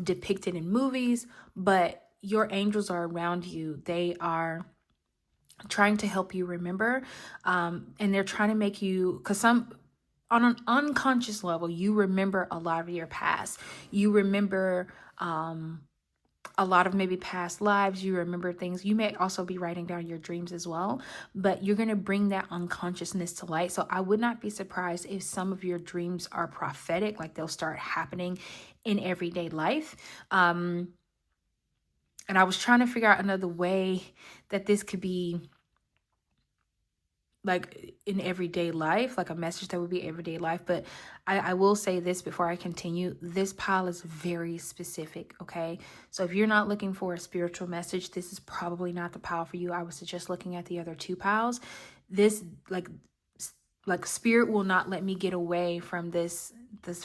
depicted in movies, but your angels are around you. They are trying to help you remember, and they're trying to make you, because on an unconscious level, you remember a lot of your past. You remember a lot of maybe past lives. You remember things. You may also be writing down your dreams as well, but you're going to bring that unconsciousness to light. So I would not be surprised if some of your dreams are prophetic, like they'll start happening in everyday life. And I was trying to figure out another way that this could be like in everyday life, like a message that would be everyday life. But I will say this before I continue. This pile is very specific, okay? So if you're not looking for a spiritual message, this is probably not the pile for you. I would suggest looking at the other 2 piles. This, like spirit will not let me get away from this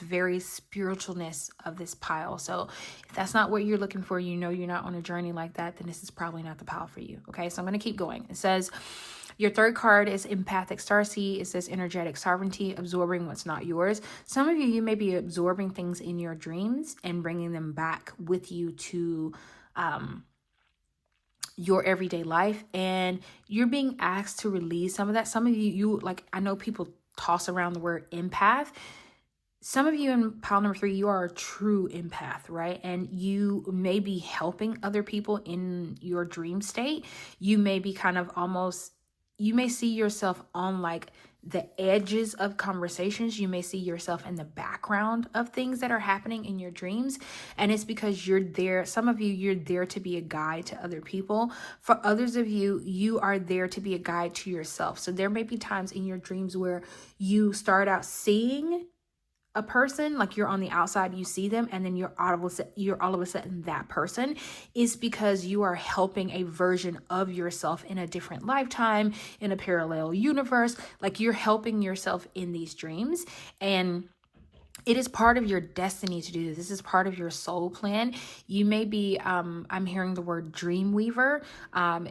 very spiritualness of this pile. So if that's not what you're looking for, you're not on a journey like that, then this is probably not the pile for you. Okay, so I'm going to keep going. It says your 3rd card is empathic starseed. It says energetic sovereignty, absorbing what's not yours. Some of you may be absorbing things in your dreams and bringing them back with you to your everyday life, and you're being asked to release some of that. Some of you like, I know people toss around the word empath. Some of you in pile number 3, you are a true empath, right? And you may be helping other people in your dream state. You may be kind of almost, you may see yourself on like the edges of conversations. You may see yourself in the background of things that are happening in your dreams. And it's because you're there. Some of you, you're there to be a guide to other people. For others of you, you are there to be a guide to yourself. So there may be times in your dreams where you start out seeing a person, like you're on the outside, you see them, and then you're all of a sudden that person, is because you are helping a version of yourself in a different lifetime, in a parallel universe. Like you're helping yourself in these dreams, and it is part of your destiny to do this. This is part of your soul plan. You may be, I'm hearing the word dream weaver.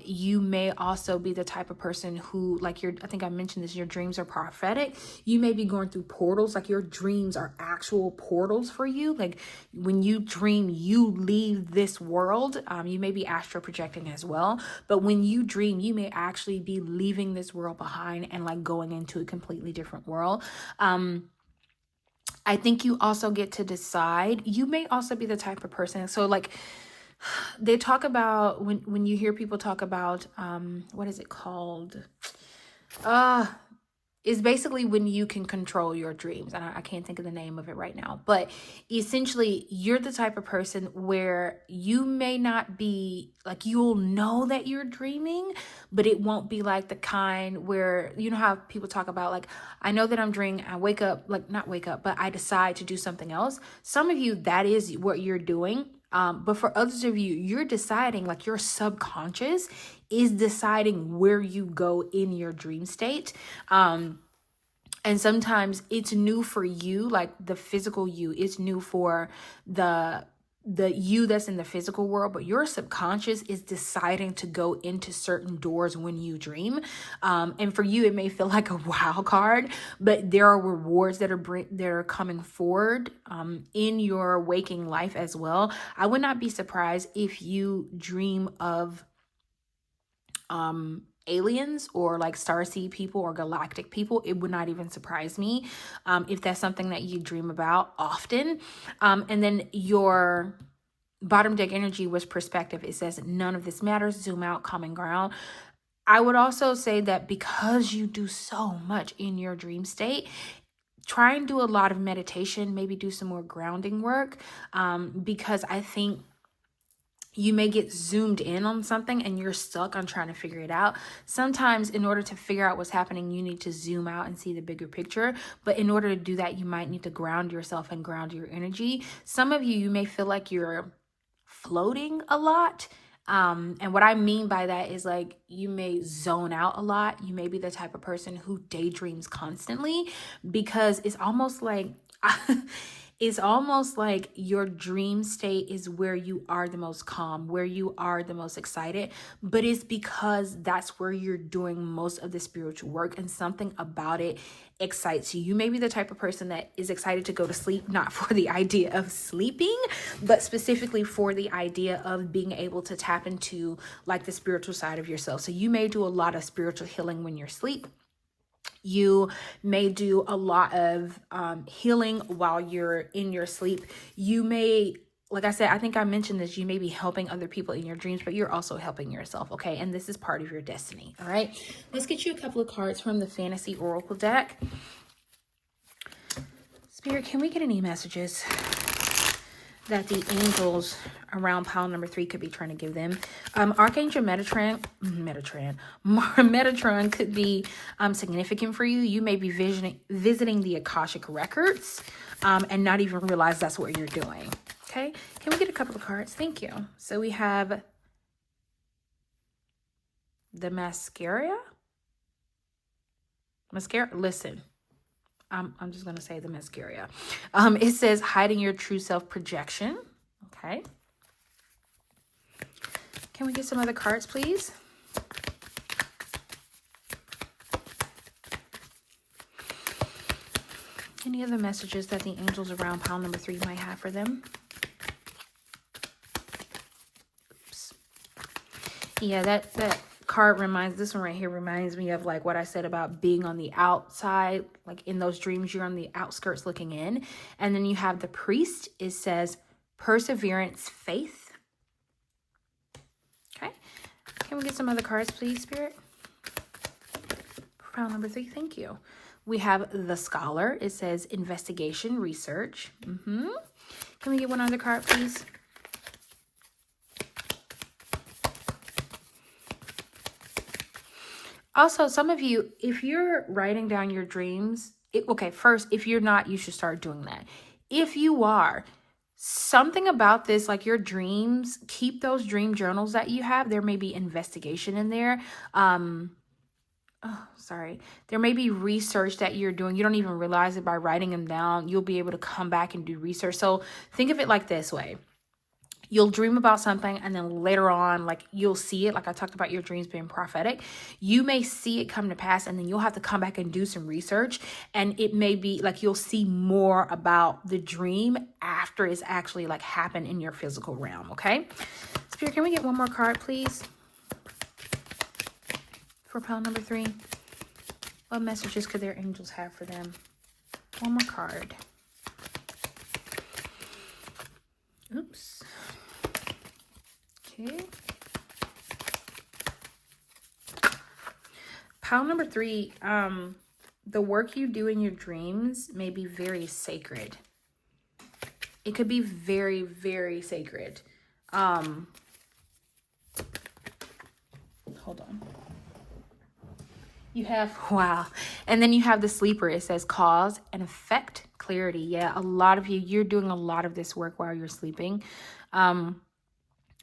You may also be the type of person who, like I think I mentioned this, your dreams are prophetic. You may be going through portals, like your dreams are actual portals for you. Like when you dream, you leave this world. You may be astral projecting as well. But when you dream, you may actually be leaving this world behind and like going into a completely different world. I think you also get to decide. You may also be the type of person. So like they talk about when you hear people talk about, what is it called? Is basically when you can control your dreams. And I can't think of the name of it right now. But essentially, you're the type of person where you may not be, like, you'll know that you're dreaming, but it won't be like the kind where, you know how people talk about, like, I know that I'm dreaming, I wake up, like, not wake up, but I decide to do something else. Some of you, that is what you're doing. But for others of you, you're deciding, like your subconscious is deciding where you go in your dream state. And sometimes it's new for you, like the physical you. It's new for the you that's in the physical world, but your subconscious is deciding to go into certain doors when you dream. And for you, it may feel like a wild card, but there are rewards that are coming forward in your waking life as well. I would not be surprised if you dream of aliens or like starseed people or galactic people. It would not even surprise me if that's something that you dream about often. And then your bottom deck energy was perspective. It says none of this matters, zoom out, common ground. I would also say that because you do so much in your dream state, try and do a lot of meditation, maybe do some more grounding work, because I think you may get zoomed in on something and you're stuck on trying to figure it out. Sometimes in order to figure out what's happening, you need to zoom out and see the bigger picture. But in order to do that, you might need to ground yourself and ground your energy. Some of you may feel like you're floating a lot. And what I mean by that is like you may zone out a lot. You may be the type of person who daydreams constantly, because it's almost like it's almost like your dream state is where you are the most calm, where you are the most excited, but it's because that's where you're doing most of the spiritual work, and something about it excites you. You may be the type of person that is excited to go to sleep, not for the idea of sleeping, but specifically for the idea of being able to tap into like the spiritual side of yourself. So you may do a lot of spiritual healing when you're asleep. You may do a lot of healing while you're in your sleep. You may, like I said, I think I mentioned this, you may be helping other people in your dreams, but you're also helping yourself, okay? And this is part of your destiny, all right? Let's get you a couple of cards from the Fantasy Oracle deck. Spirit, can we get any messages that the angels around pile number 3 could be trying to give them? Archangel Metatron could be significant for you. You may be visiting the Akashic records and not even realize that's what you're doing. Okay, can we get a couple of cards? Thank you. So we have the mascara. Listen, I'm just going to say the mascara. It says hiding your true self projection. Okay. Can we get some other cards, please? Any other messages that the angels around pile number 3 might have for them? Oops. Yeah, that card reminds, this one right here reminds me of like what I said about being on the outside, like in those dreams, you're on the outskirts looking in. And then you have the priest. It says perseverance, faith. Okay. Can we get some other cards, please, Spirit? Pile number 3, thank you. We have the scholar. It says investigation, research. Can we get one other card, please? Also, some of you, if you're writing down your dreams, okay, first, if you're not, you should start doing that. If you are, something about this, like your dreams, keep those dream journals that you have. There may be investigation in there. There may be research that you're doing. You don't even realize it. By writing them down, you'll be able to come back and do research. So think of it like this way. You'll dream about something, and then later on, like you'll see it. Like I talked about your dreams being prophetic. You may see it come to pass, and then you'll have to come back and do some research. And it may be like you'll see more about the dream after it's actually like happened in your physical realm. Okay. Spirit, can we get one more card, please? For pile number 3. What messages could their angels have for them? One more card. Oops. Okay. Pile number 3, the work you do in your dreams may be very sacred. It could be very, very sacred. Hold on. You have, wow. And then you have the sleeper. It says cause and effect, clarity. Yeah, a lot of you, you're doing a lot of this work while you're sleeping.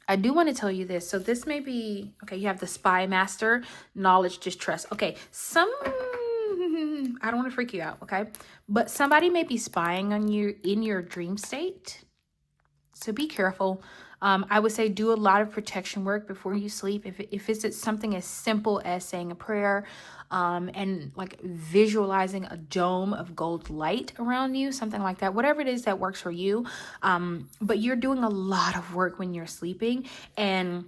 I do want to tell you this. So this may be, okay, you have the spy master, knowledge, distrust. Okay, I don't want to freak you out, okay? But somebody may be spying on you in your dream state. So be careful. I would say do a lot of protection work before you sleep. If it's something as simple as saying a prayer and like visualizing a dome of gold light around you, something like that, whatever it is that works for you. But you're doing a lot of work when you're sleeping, and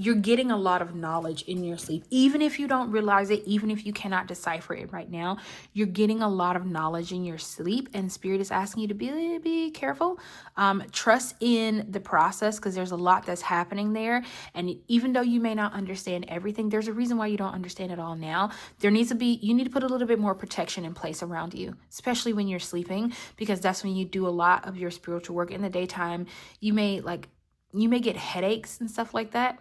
you're getting a lot of knowledge in your sleep. Even if you don't realize it, even if you cannot decipher it right now, you're getting a lot of knowledge in your sleep, and Spirit is asking you to be careful. Trust in the process, because there's a lot that's happening there. And even though you may not understand everything, there's a reason why you don't understand it all now. You need to put a little bit more protection in place around you, especially when you're sleeping, because that's when you do a lot of your spiritual work. In the daytime, you may get headaches and stuff like that.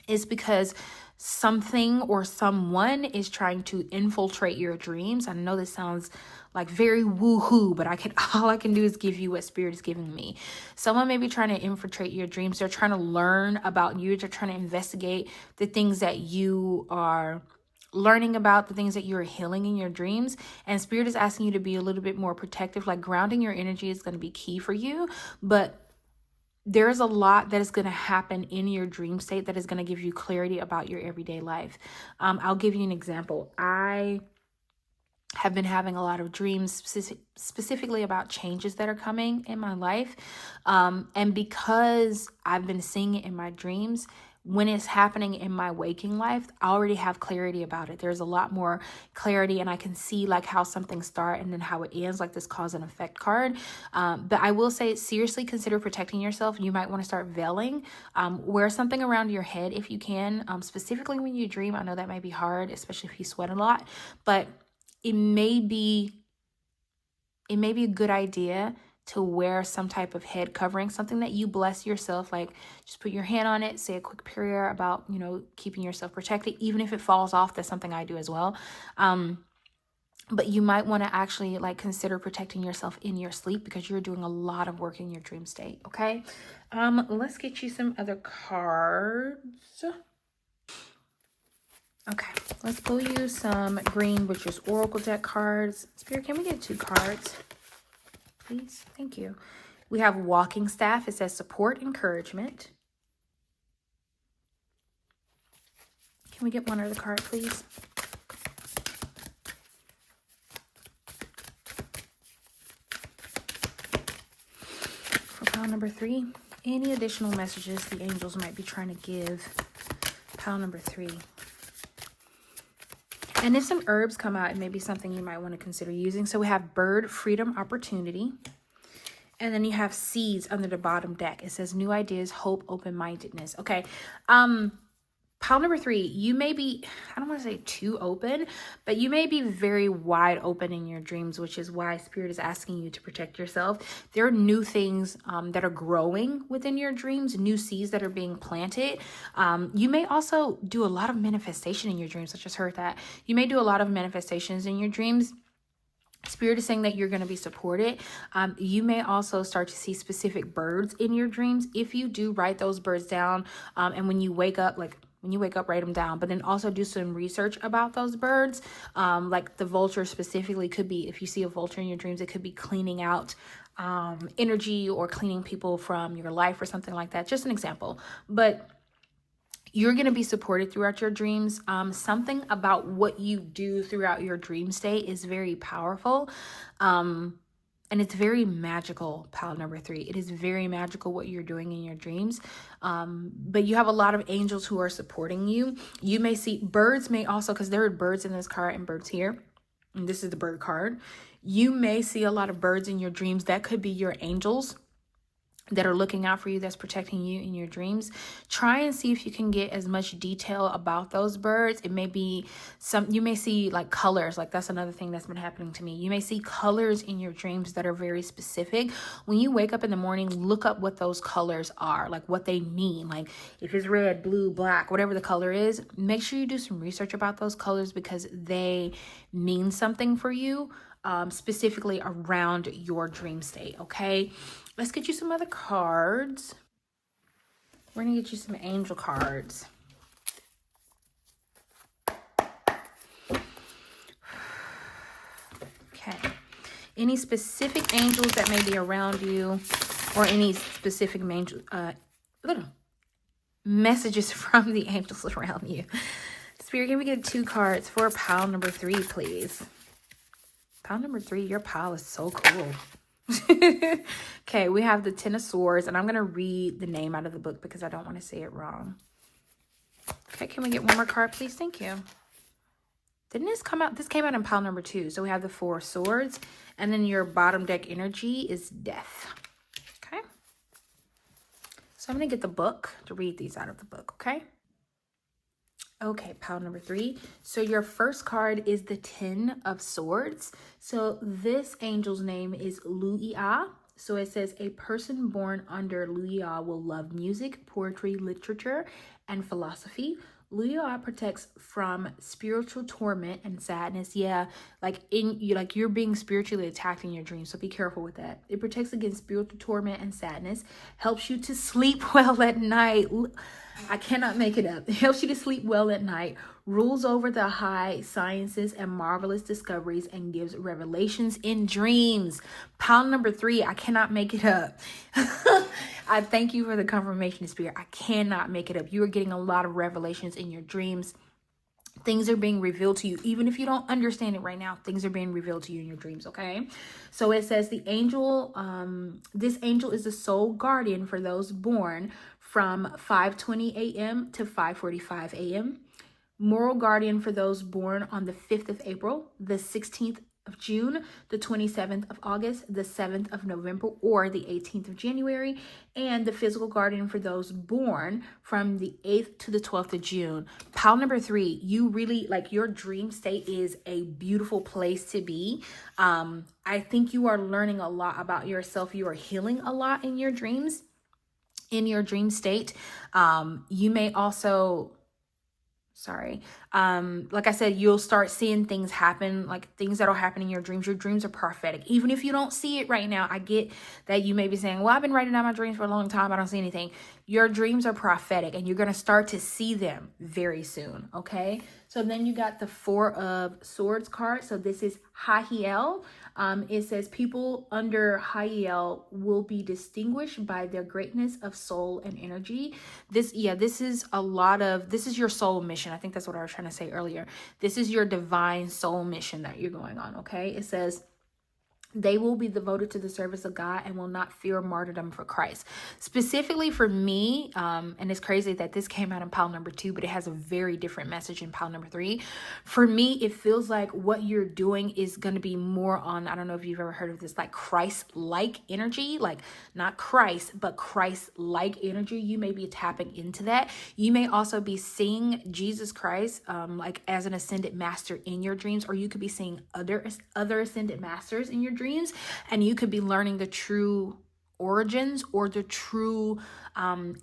Is because something or someone is trying to infiltrate your dreams. I know this sounds like very woohoo, but all I can do is give you what Spirit is giving me. Someone may be trying to infiltrate your dreams. They're trying to learn about you. They're trying to investigate the things that you are learning about, the things that you're healing in your dreams. And Spirit is asking you to be a little bit more protective. Like grounding your energy is going to be key for you, but there's a lot that is going to happen in your dream state that is going to give you clarity about your everyday life. I'll give you an example. I have been having a lot of dreams specifically about changes that are coming in my life. And because I've been seeing it in my dreams, when it's happening in my waking life, I already have clarity about it. There's a lot more clarity, and I can see like how something starts and then how it ends, like this cause and effect card. But I will say, seriously consider protecting yourself. You might want to start veiling. Wear something around your head if you can, specifically when you dream. I know that might be hard, especially if you sweat a lot, but it may be a good idea to wear some type of head covering, something that you bless yourself, like just put your hand on it, say a quick prayer about, keeping yourself protected. Even if it falls off, that's something I do as well. But you might want to actually like consider protecting yourself in your sleep, because you're doing a lot of work in your dream state. Okay. Let's get you some other cards. Okay, let's pull you some green, which is Oracle deck cards. Spirit, can we get 2 cards, please? Thank you. We have walking staff. It says support, encouragement. Can we get one other card, please? For pile number 3, Any additional messages the angels might be trying to give pile number 3. And if some herbs come out, it may be something you might want to consider using. So we have bird, freedom, opportunity. And then you have seeds under the bottom deck. It says new ideas, hope, open-mindedness. Okay. Pile number 3, you may be, I don't want to say too open, but you may be very wide open in your dreams, which is why Spirit is asking you to protect yourself. There are new things that are growing within your dreams, new seeds that are being planted. You may also do a lot of manifestation in your dreams. I just heard that. You may do a lot of manifestations in your dreams. Spirit is saying that you're going to be supported. You may also start to see specific birds in your dreams. If you do write those birds down, and when you wake up, write them down, but then also do some research about those birds. Like the vulture specifically could be, if you see a vulture in your dreams, it could be cleaning out energy or cleaning people from your life or something like that. Just an example. But you're going to be supported throughout your dreams. Something about what you do throughout your dream state is very powerful. And it's very magical, pile number 3. It is very magical what you're doing in your dreams. But you have a lot of angels who are supporting you. You may see birds may also, because there are birds in this card and birds here. And this is the bird card. You may see a lot of birds in your dreams. That could be your angels that are looking out for you, that's protecting you in your dreams. Try and see if you can get as much detail about those birds. It may be you may see like colors, like that's another thing that's been happening to me. You may see colors in your dreams that are very specific. When you wake up in the morning, look up what those colors are, like what they mean. Like if it's red, blue, black, whatever the color is, make sure you do some research about those colors because they mean something for you. Specifically around your dream state, okay? Let's get you some other cards. We're going to get you some angel cards. Okay. Any specific angels that may be around you or any specific messages from the angels around you. Spirit, can we get 2 cards for pile number 3, please? Pile number 3, your pile is so cool. Okay, we have the 10 of Swords, and I'm going to read the name out of the book because I don't want to say it wrong. Okay, can we get 1 more card, please? Thank you. Didn't this come out? This came out in pile number 2. So we have the 4 of Swords, and then your bottom deck energy is Death. Okay. So I'm going to get the book to read these out of the book, okay? Okay, pile number 3. So your first card is the 10 of Swords. So this angel's name is Luia. So it says a person born under Luia will love music, poetry, literature, and philosophy. Luia protects from spiritual torment and sadness. Yeah, you're being spiritually attacked in your dreams, so be careful with that. It protects against spiritual torment and sadness, helps you to sleep well at night. I cannot make it up. It helps you to sleep well at night, rules over the high sciences and marvelous discoveries, and gives revelations in dreams. Pile number 3, I cannot make it up. I thank you for the confirmation, Spirit. I cannot make it up. You are getting a lot of revelations in your dreams. Things are being revealed to you. Even if you don't understand it right now, things are being revealed to you in your dreams, okay? So it says the angel, this angel is the sole guardian for those born from 5:20 a.m. to 5:45 a.m. Moral guardian for those born on the 5th of April, the 16th of June, the 27th of August, the 7th of November, or the 18th of January, and the physical guardian for those born from the 8th to the 12th of June. Pile number 3, you really, your dream state is a beautiful place to be. I think you are learning a lot about yourself. You are healing a lot in your dreams, in your dream state. You may also... like I said, you'll start seeing things happen, like things that'll happen in your dreams. Your dreams are prophetic. Even if you don't see it right now, I get that you may be saying, well, I've been writing down my dreams for a long time. I don't see anything. Your dreams are prophetic and you're going to start to see them very soon. Okay. So then you got the 4 of Swords card. So this is Hahiel. It says people under Hahiel will be distinguished by their greatness of soul and energy. This is your soul mission. I think that's what I was trying to say earlier. This is your divine soul mission that you're going on. Okay. It says They will be devoted to the service of God and will not fear martyrdom for Christ. Specifically for me, and it's crazy that this came out in pile number 2, but it has a very different message in pile number 3. For me, it feels like what you're doing is going to be more on, I don't know if you've ever heard of this, like Christ-like energy, like not Christ, but Christ-like energy. You may be tapping into that. You may also be seeing Jesus Christ like as an ascended master in your dreams, or you could be seeing other ascended masters in your dreams, and you could be learning the true origins or the true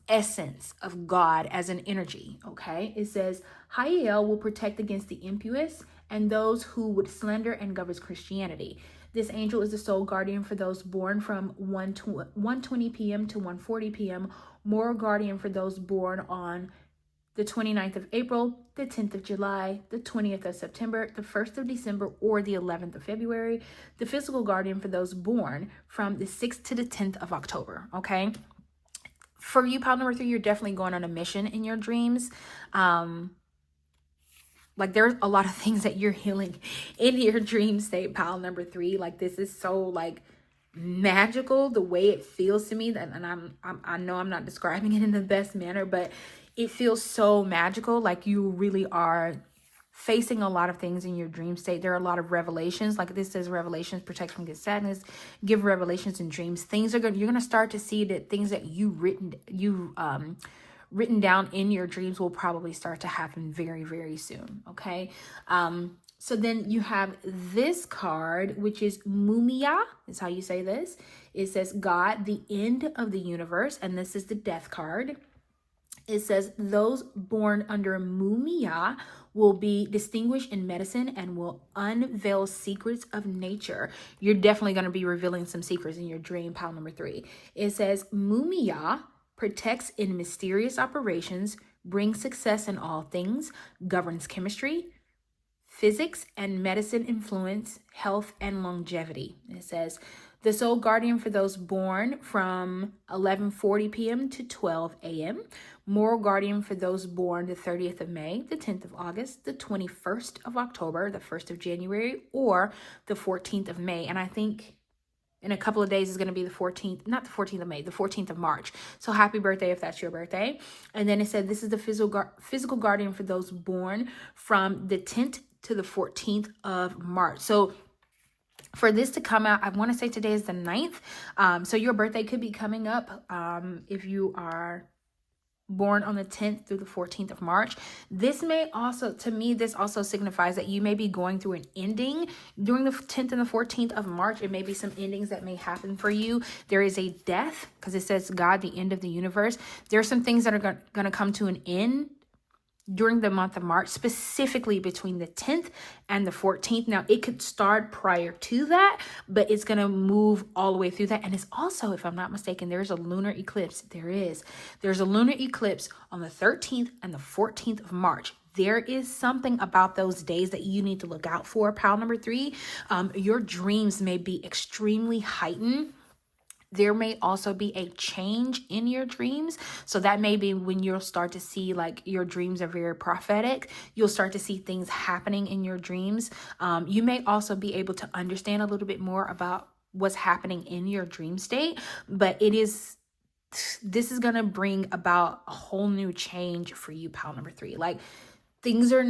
essence of God as an energy. Okay, it says Hiel will protect against the impious and those who would slander and govern Christianity. This angel is the sole guardian for those born from 1:20 p.m. to 1:40 p.m. Moral guardian for those born on the 29th of April, the 10th of July, the 20th of September, the 1st of December, or the 11th of February. The physical guardian for those born from the 6th to the 10th of October, okay? For you, pile number 3, you're definitely going on a mission in your dreams. Like there's a lot of things that you're healing in your dream state, pile number 3. Like this is so like magical the way it feels to me, and I know I'm not describing it in the best manner, but it feels so magical. Like you really are facing a lot of things in your dream state. There are a lot of revelations. Like this says, revelations protect from good sadness, give revelations in dreams. Things are good. You're going to start to see that things that you written down in your dreams will probably start to happen very, very soon. Okay. So then you have this card, which is Mumia, is how you say this. It says God, the end of the universe. And this is the death card. It says those born under Mumia will be distinguished in medicine and will unveil secrets of nature. You're definitely going to be revealing some secrets in your dream, pile number 3. It says Mumia protects in mysterious operations, brings success in all things, governs chemistry, physics and medicine, influence, health, and longevity. It says the sole guardian for those born from 11:40 p.m. to 12 a.m. Moral guardian for those born the 30th of May, the 10th of August, the 21st of October, the 1st of January, or the 14th of May. And I think in a couple of days is going to be the 14th, not the 14th of May, the 14th of March. So happy birthday if that's your birthday. And then it said this is the physical guardian for those born from the 10th to the 14th of March. So for this to come out, I want to say today is the 9th. So your birthday could be coming up if you are born on the 10th through the 14th of March. This may also, to me, this also signifies that you may be going through an ending during the 10th and the 14th of March. It may be some endings that may happen for you. There is a death because it says God, the end of the universe. There are some things that are going to come to an end during the month of March, specifically between the 10th and the 14th. Now, it could start prior to that, but it's going to move all the way through that. And it's also, if I'm not mistaken, there's a lunar eclipse. There's a lunar eclipse on the 13th and the 14th of March. There is something about those days that you need to look out for, pile number 3. Your dreams may be extremely heightened. There may also be a change in your dreams. So that may be when you'll start to see like your dreams are very prophetic. You'll start to see things happening in your dreams. You may also be able to understand a little bit more about what's happening in your dream state. But this is going to bring about a whole new change for you, pile number 3. Like things are, I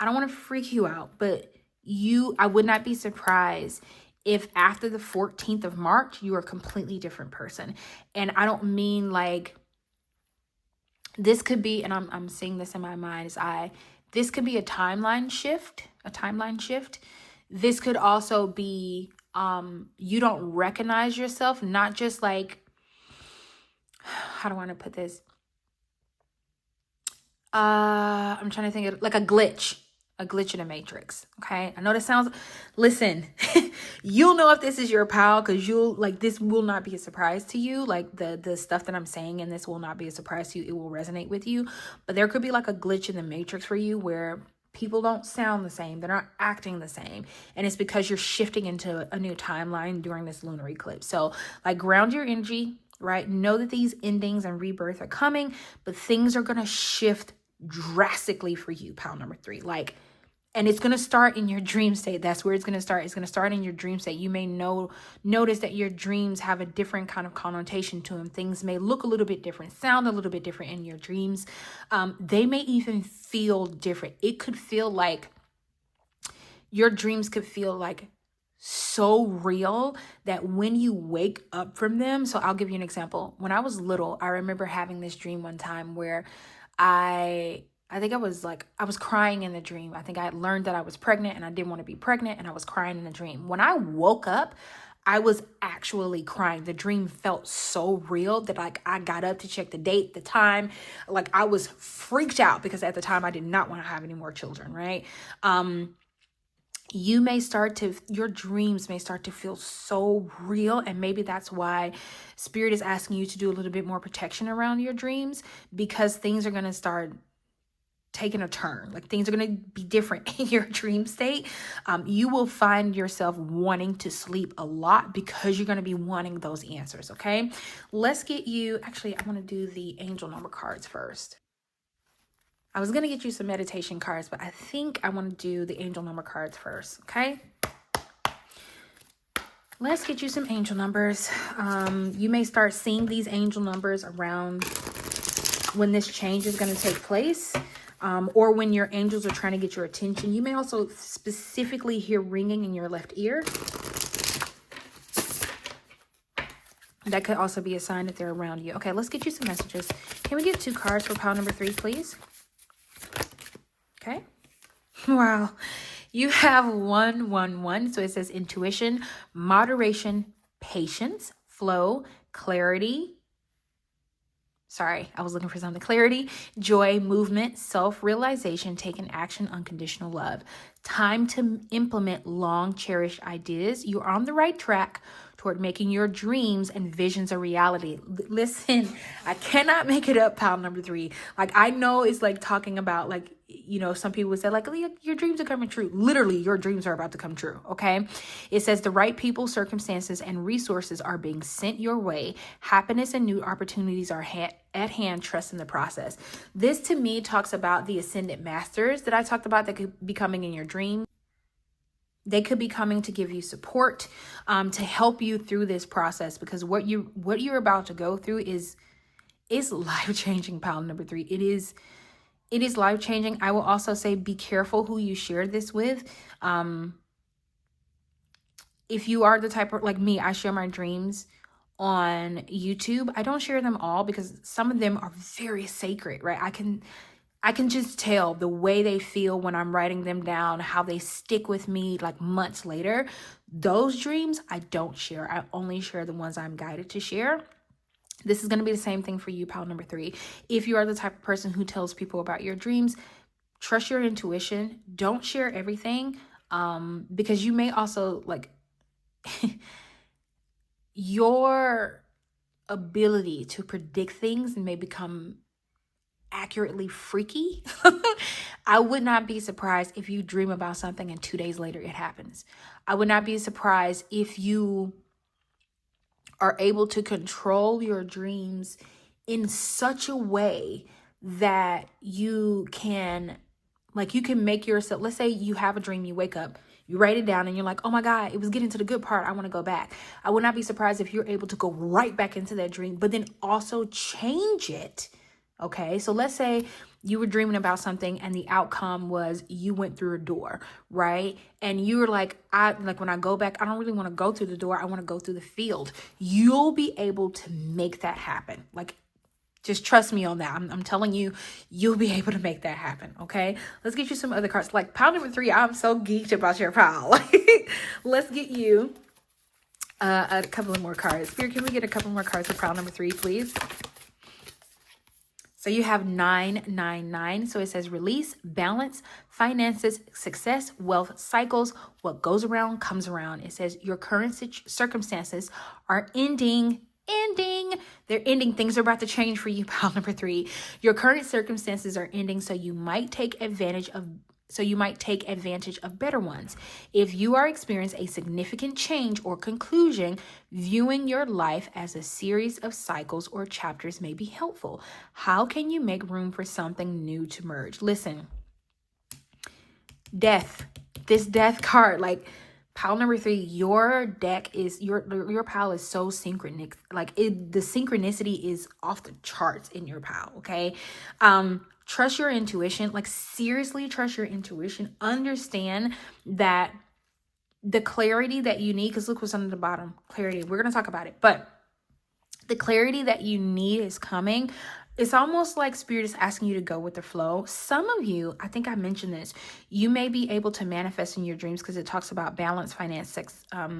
don't want to freak you out, but I would not be surprised if after the 14th of March, you are a completely different person. And I don't mean like, this could be, and I'm seeing this in my mind's eye, this could be a timeline shift. This could also be, you don't recognize yourself, not just like, how do I want to put this? I'm trying to think of like a glitch in a matrix. Okay. I know that sounds, listen, you'll know if this is your pal, because this will not be a surprise to you. Like the stuff that I'm saying in this will not be a surprise to you. It will resonate with you, but there could be like a glitch in the matrix for you where people don't sound the same. They're not acting the same. And it's because you're shifting into a new timeline during this lunar eclipse. So like ground your energy, right? Know that these endings and rebirth are coming, but things are going to shift drastically for you, pile number 3. Like And it's going to start in your dream state. That's where it's going to start. It's going to start in your dream state. You may notice that your dreams have a different kind of connotation to them. Things may look a little bit different, sound a little bit different in your dreams. They may even feel different. It could feel like your dreams could feel like so real that when you wake up from them. So I'll give you an example. When I was little, I remember having this dream one time where I think I was crying in the dream. I think I had learned that I was pregnant and I didn't want to be pregnant, and I was crying in the dream. When I woke up, I was actually crying. The dream felt so real that like I got up to check the date, the time. Like I was freaked out because at the time I did not want to have any more children, right? Your dreams may start to feel so real, and maybe that's why Spirit is asking you to do a little bit more protection around your dreams, because things are going to start taking a turn. Like things are going to be different in your dream state. You will find yourself wanting to sleep a lot because you're going to be wanting those answers. Okay, let's get you, actually, I want to do the angel number cards first. I was going to get you some meditation cards, but I think I want to do the angel number cards first. Okay, let's get you some angel numbers. You may start seeing these angel numbers around when this change is going to take place. Or when your angels are trying to get your attention. You may also specifically hear ringing in your left ear. That could also be a sign that they're around you. Okay, let's get you some messages. Can we get 2 cards for pile number 3, please? Okay. Wow. You have 111. So it says intuition, moderation, patience, flow, clarity. Sorry, I was looking for something. Clarity, joy, movement, self-realization, taking action, unconditional love. Time to implement long cherished ideas. You're on the right track toward making your dreams and visions a reality. Listen, I cannot make it up, pile number 3. Like, I know it's like talking about, like, you know, some people would say like, your dreams are coming true. Literally, your dreams are about to come true. Okay. It says the right people, circumstances, and resources are being sent your way. Happiness and new opportunities are at hand. Trust in the process. This to me talks about the ascendant masters that I talked about that could be coming in your dream. They could be coming to give you support, to help you through this process, because what you're about to go through is life-changing, pile number 3. It is life-changing. I will also say be careful who you share this with. If you are the type of, like me, I share my dreams on YouTube. I don't share them all because some of them are very sacred, right? I can just tell the way they feel when I'm writing them down, how they stick with me like months later. Those dreams I don't share. I only share the ones I'm guided to share. This is going to be the same thing for you, pile number 3. If you are the type of person who tells people about your dreams, trust your intuition. Don't share everything, because you may also, like, your ability to predict things may become accurately freaky. I would not be surprised if you dream about something and 2 days later it happens. I would not be surprised if you are able to control your dreams in such a way that you can make yourself, let's say you have a dream, you wake up, you write it down, and you're like, oh my God, it was getting to the good part, I want to go back. I would not be surprised if you're able to go right back into that dream, but then also change it. Okay, so let's say you were dreaming about something and the outcome was you went through a door, right? And you were like, when I go back, I don't really want to go through the door. I want to go through the field. You'll be able to make that happen. Like, just trust me on that. I'm telling you, you'll be able to make that happen. Okay, let's get you some other cards. Like pile number 3, I'm so geeked about your pile. Let's get you a couple of more cards. Spirit, can we get a couple more cards for pile number 3, please? So you have 999. So it says release, balance, finances, success, wealth, cycles. What goes around comes around. It says your current circumstances are ending. They're ending. Things are about to change for you, pile number 3. Your current circumstances are ending, so you might take advantage of better ones. If you are experiencing a significant change or conclusion, viewing your life as a series of cycles or chapters may be helpful. How can you make room for something new to merge? Listen, Death. This death card, like pile number 3, your deck is, your pile is so synchronous. Like the synchronicity is off the charts in your pile, okay? Trust your intuition. Like seriously, trust your intuition. Understand that the clarity that you need, because look what's under the bottom, clarity. We're going to talk about it, but the clarity that you need is coming. It's almost like Spirit is asking you to go with the flow. Some of you, I think I mentioned this, you may be able to manifest in your dreams because it talks about balance, finance,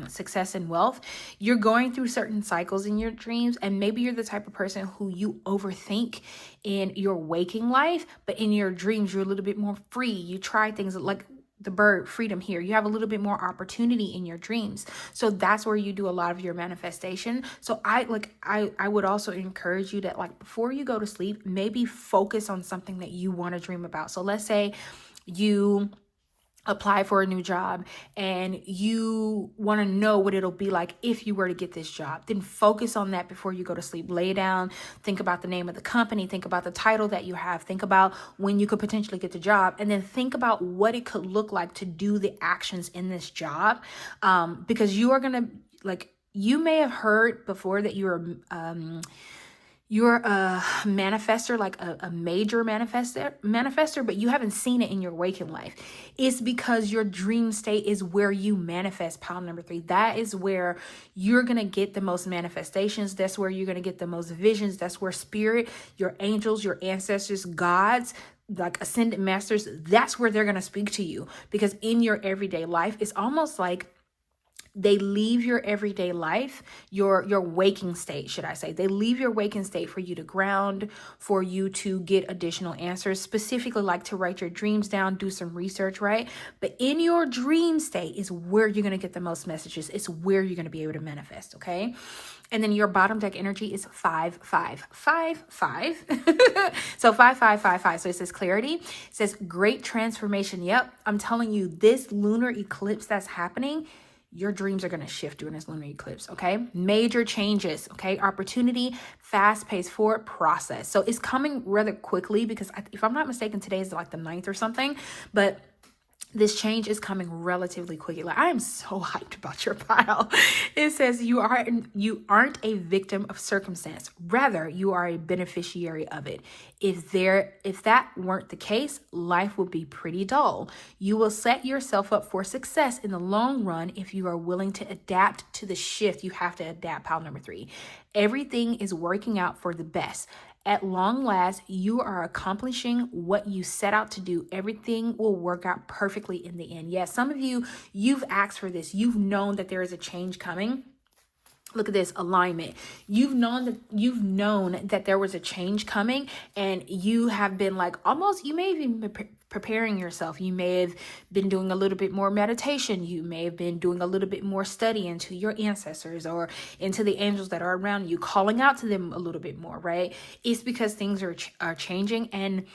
success, and wealth. You're going through certain cycles in your dreams, and maybe you're the type of person who you overthink in your waking life, but in your dreams, you're a little bit more free. You try things like the bird freedom here. You have a little bit more opportunity in your dreams. So that's where you do a lot of your manifestation. So I would also encourage you that, like, before you go to sleep, maybe focus on something that you want to dream about. So let's say you apply for a new job and you want to know what it'll be like if you were to get this job. Then focus on that before you go to sleep. Lay down, think about the name of the company, think about the title that you have, think about when you could potentially get the job, and then think about what it could look like to do the actions in this job. Because you are going to, like, you may have heard before that you're a manifester, like a major manifester, but you haven't seen it in your waking life. It's because your dream state is where you manifest, pile number 3. That is where you're going to get the most manifestations. That's where you're going to get the most visions. That's where spirit, your angels, your ancestors, gods, like ascended masters, that's where they're going to speak to you. Because in your everyday life, it's almost like they leave your everyday life, your waking state, should I say. They leave your waking state for you to ground, for you to get additional answers, specifically like to write your dreams down, do some research, right? But in your dream state is where you're going to get the most messages. It's where you're going to be able to manifest, okay? And then your bottom deck energy is 5, 5, 5, 5. So 5, 5, 5, 5. So it says clarity. It says great transformation. Yep, I'm telling you, this lunar eclipse that's happening, your dreams are going to shift during this lunar eclipse, okay? Major changes, okay? Opportunity, fast-paced forward process. So it's coming rather quickly because if I'm not mistaken, today is like the 9th or something, but this change is coming relatively quickly. Like, I am so hyped about your pile. It says you aren't a victim of circumstance. Rather, you are a beneficiary of it. If that weren't the case, life would be pretty dull. You will set yourself up for success in the long run if you are willing to adapt to the shift. You have to adapt, pile number 3. Everything is working out for the best. At long last, you are accomplishing what you set out to do. Everything will work out perfectly in the end. Yes, some of you, you've asked for this. You've known that there is a change coming. Look at this alignment. You've known that there was a change coming, and you have been like almost, you may have even been preparing yourself. You may have been doing a little bit more meditation. You may have been doing a little bit more study into your ancestors or into the angels that are around you, calling out to them a little bit more, right? It's because things are changing, and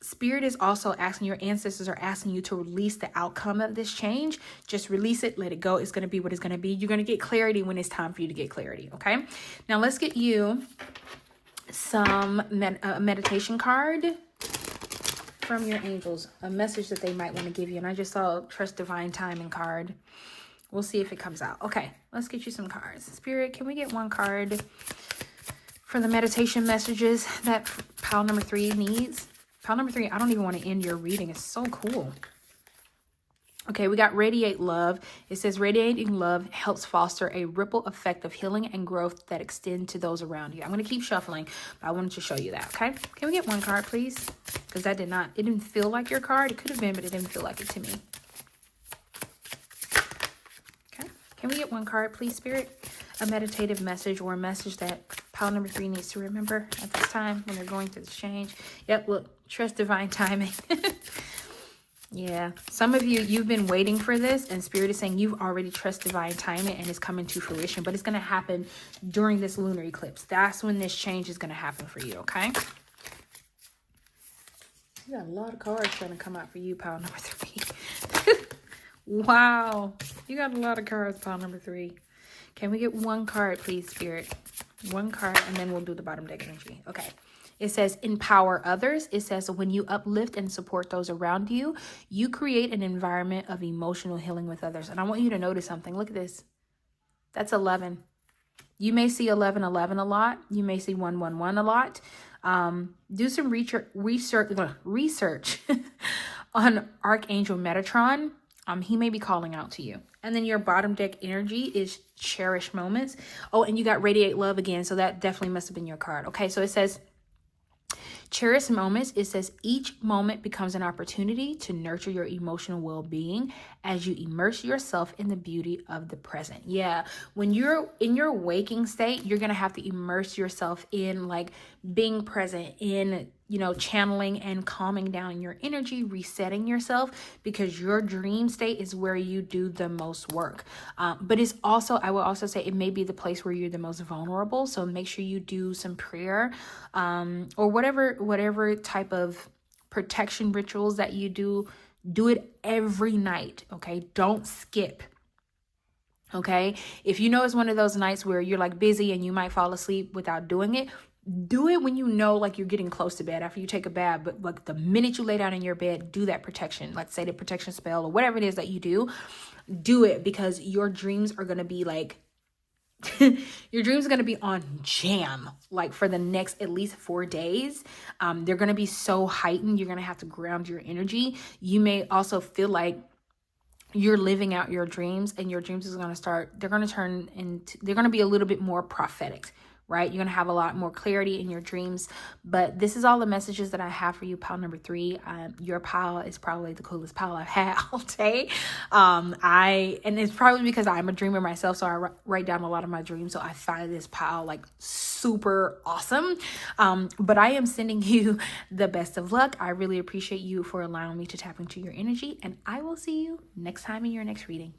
Spirit is also asking, your ancestors are asking you to release the outcome of this change. Just release it, let it go. It's going to be what it's going to be. You're going to get clarity when it's time for you to get clarity, okay? Now let's get you some meditation card from your angels, a message that they might want to give you. And I just saw Trust Divine Timing card. We'll see if it comes out. Okay, let's get you some cards. Spirit, can we get one card for the meditation messages that pile number 3 needs? Pile number 3, I don't even want to end your reading. It's so cool. Okay, we got radiate love. It says radiating love helps foster a ripple effect of healing and growth that extend to those around you. I'm going to keep shuffling, but I wanted to show you that, okay? Can we get one card, please? Because it didn't feel like your card. It could have been, but it didn't feel like it to me. Okay, can we get one card, please, Spirit? A meditative message or a message that pile number 3 needs to remember at this time when they're going through this change. Yep, look, trust divine timing. Yeah, some of you, you've been waiting for this, and Spirit is saying you've already trust divine timing and it's coming to fruition, but it's going to happen during this lunar eclipse. That's when this change is going to happen for you, okay? You got a lot of cards trying to come out for you, pile number 3. Wow, you got a lot of cards, pile number 3. Can we get one card, please, Spirit? One card, and then we'll do the bottom deck energy. Okay. It says empower others. It says when you uplift and support those around you, you create an environment of emotional healing with others. And I want you to notice something. Look at this. That's 11. You may see 1111 a lot. You may see 111 a lot. Do some research on Archangel Metatron. He may be calling out to you. And then your bottom deck energy is cherish moments. Oh, and you got radiate love again. So that definitely must have been your card. Okay, so it says cherish moments. It says each moment becomes an opportunity to nurture your emotional well-being as you immerse yourself in the beauty of the present. Yeah, when you're in your waking state, you're going to have to immerse yourself in like being present, in, you know, channeling and calming down your energy, resetting yourself, because your dream state is where you do the most work. But it's also, I will also say, it may be the place where you're the most vulnerable. So make sure you do some prayer, or whatever type of protection rituals that you do it every night. Okay. Don't skip. Okay. If you know it's one of those nights where you're like busy and you might fall asleep without doing it, do it when you know like you're getting close to bed after you take a bath. But like the minute you lay down in your bed, do that protection, like say the protection spell or whatever it is that you do it, because your dreams are going to be like, your dreams are going to be on jam, like for the next at least 4 days. They're going to be so heightened. You're going to have to ground your energy. You may also feel like you're living out your dreams, and your dreams is going to start, they're going to be a little bit more prophetic, right? You're going to have a lot more clarity in your dreams. But this is all the messages that I have for you, pile number 3. Your pile is probably the coolest pile I've had all day. And it's probably because I'm a dreamer myself, so I write down a lot of my dreams. So I find this pile like super awesome. But I am sending you the best of luck. I really appreciate you for allowing me to tap into your energy, and I will see you next time in your next reading.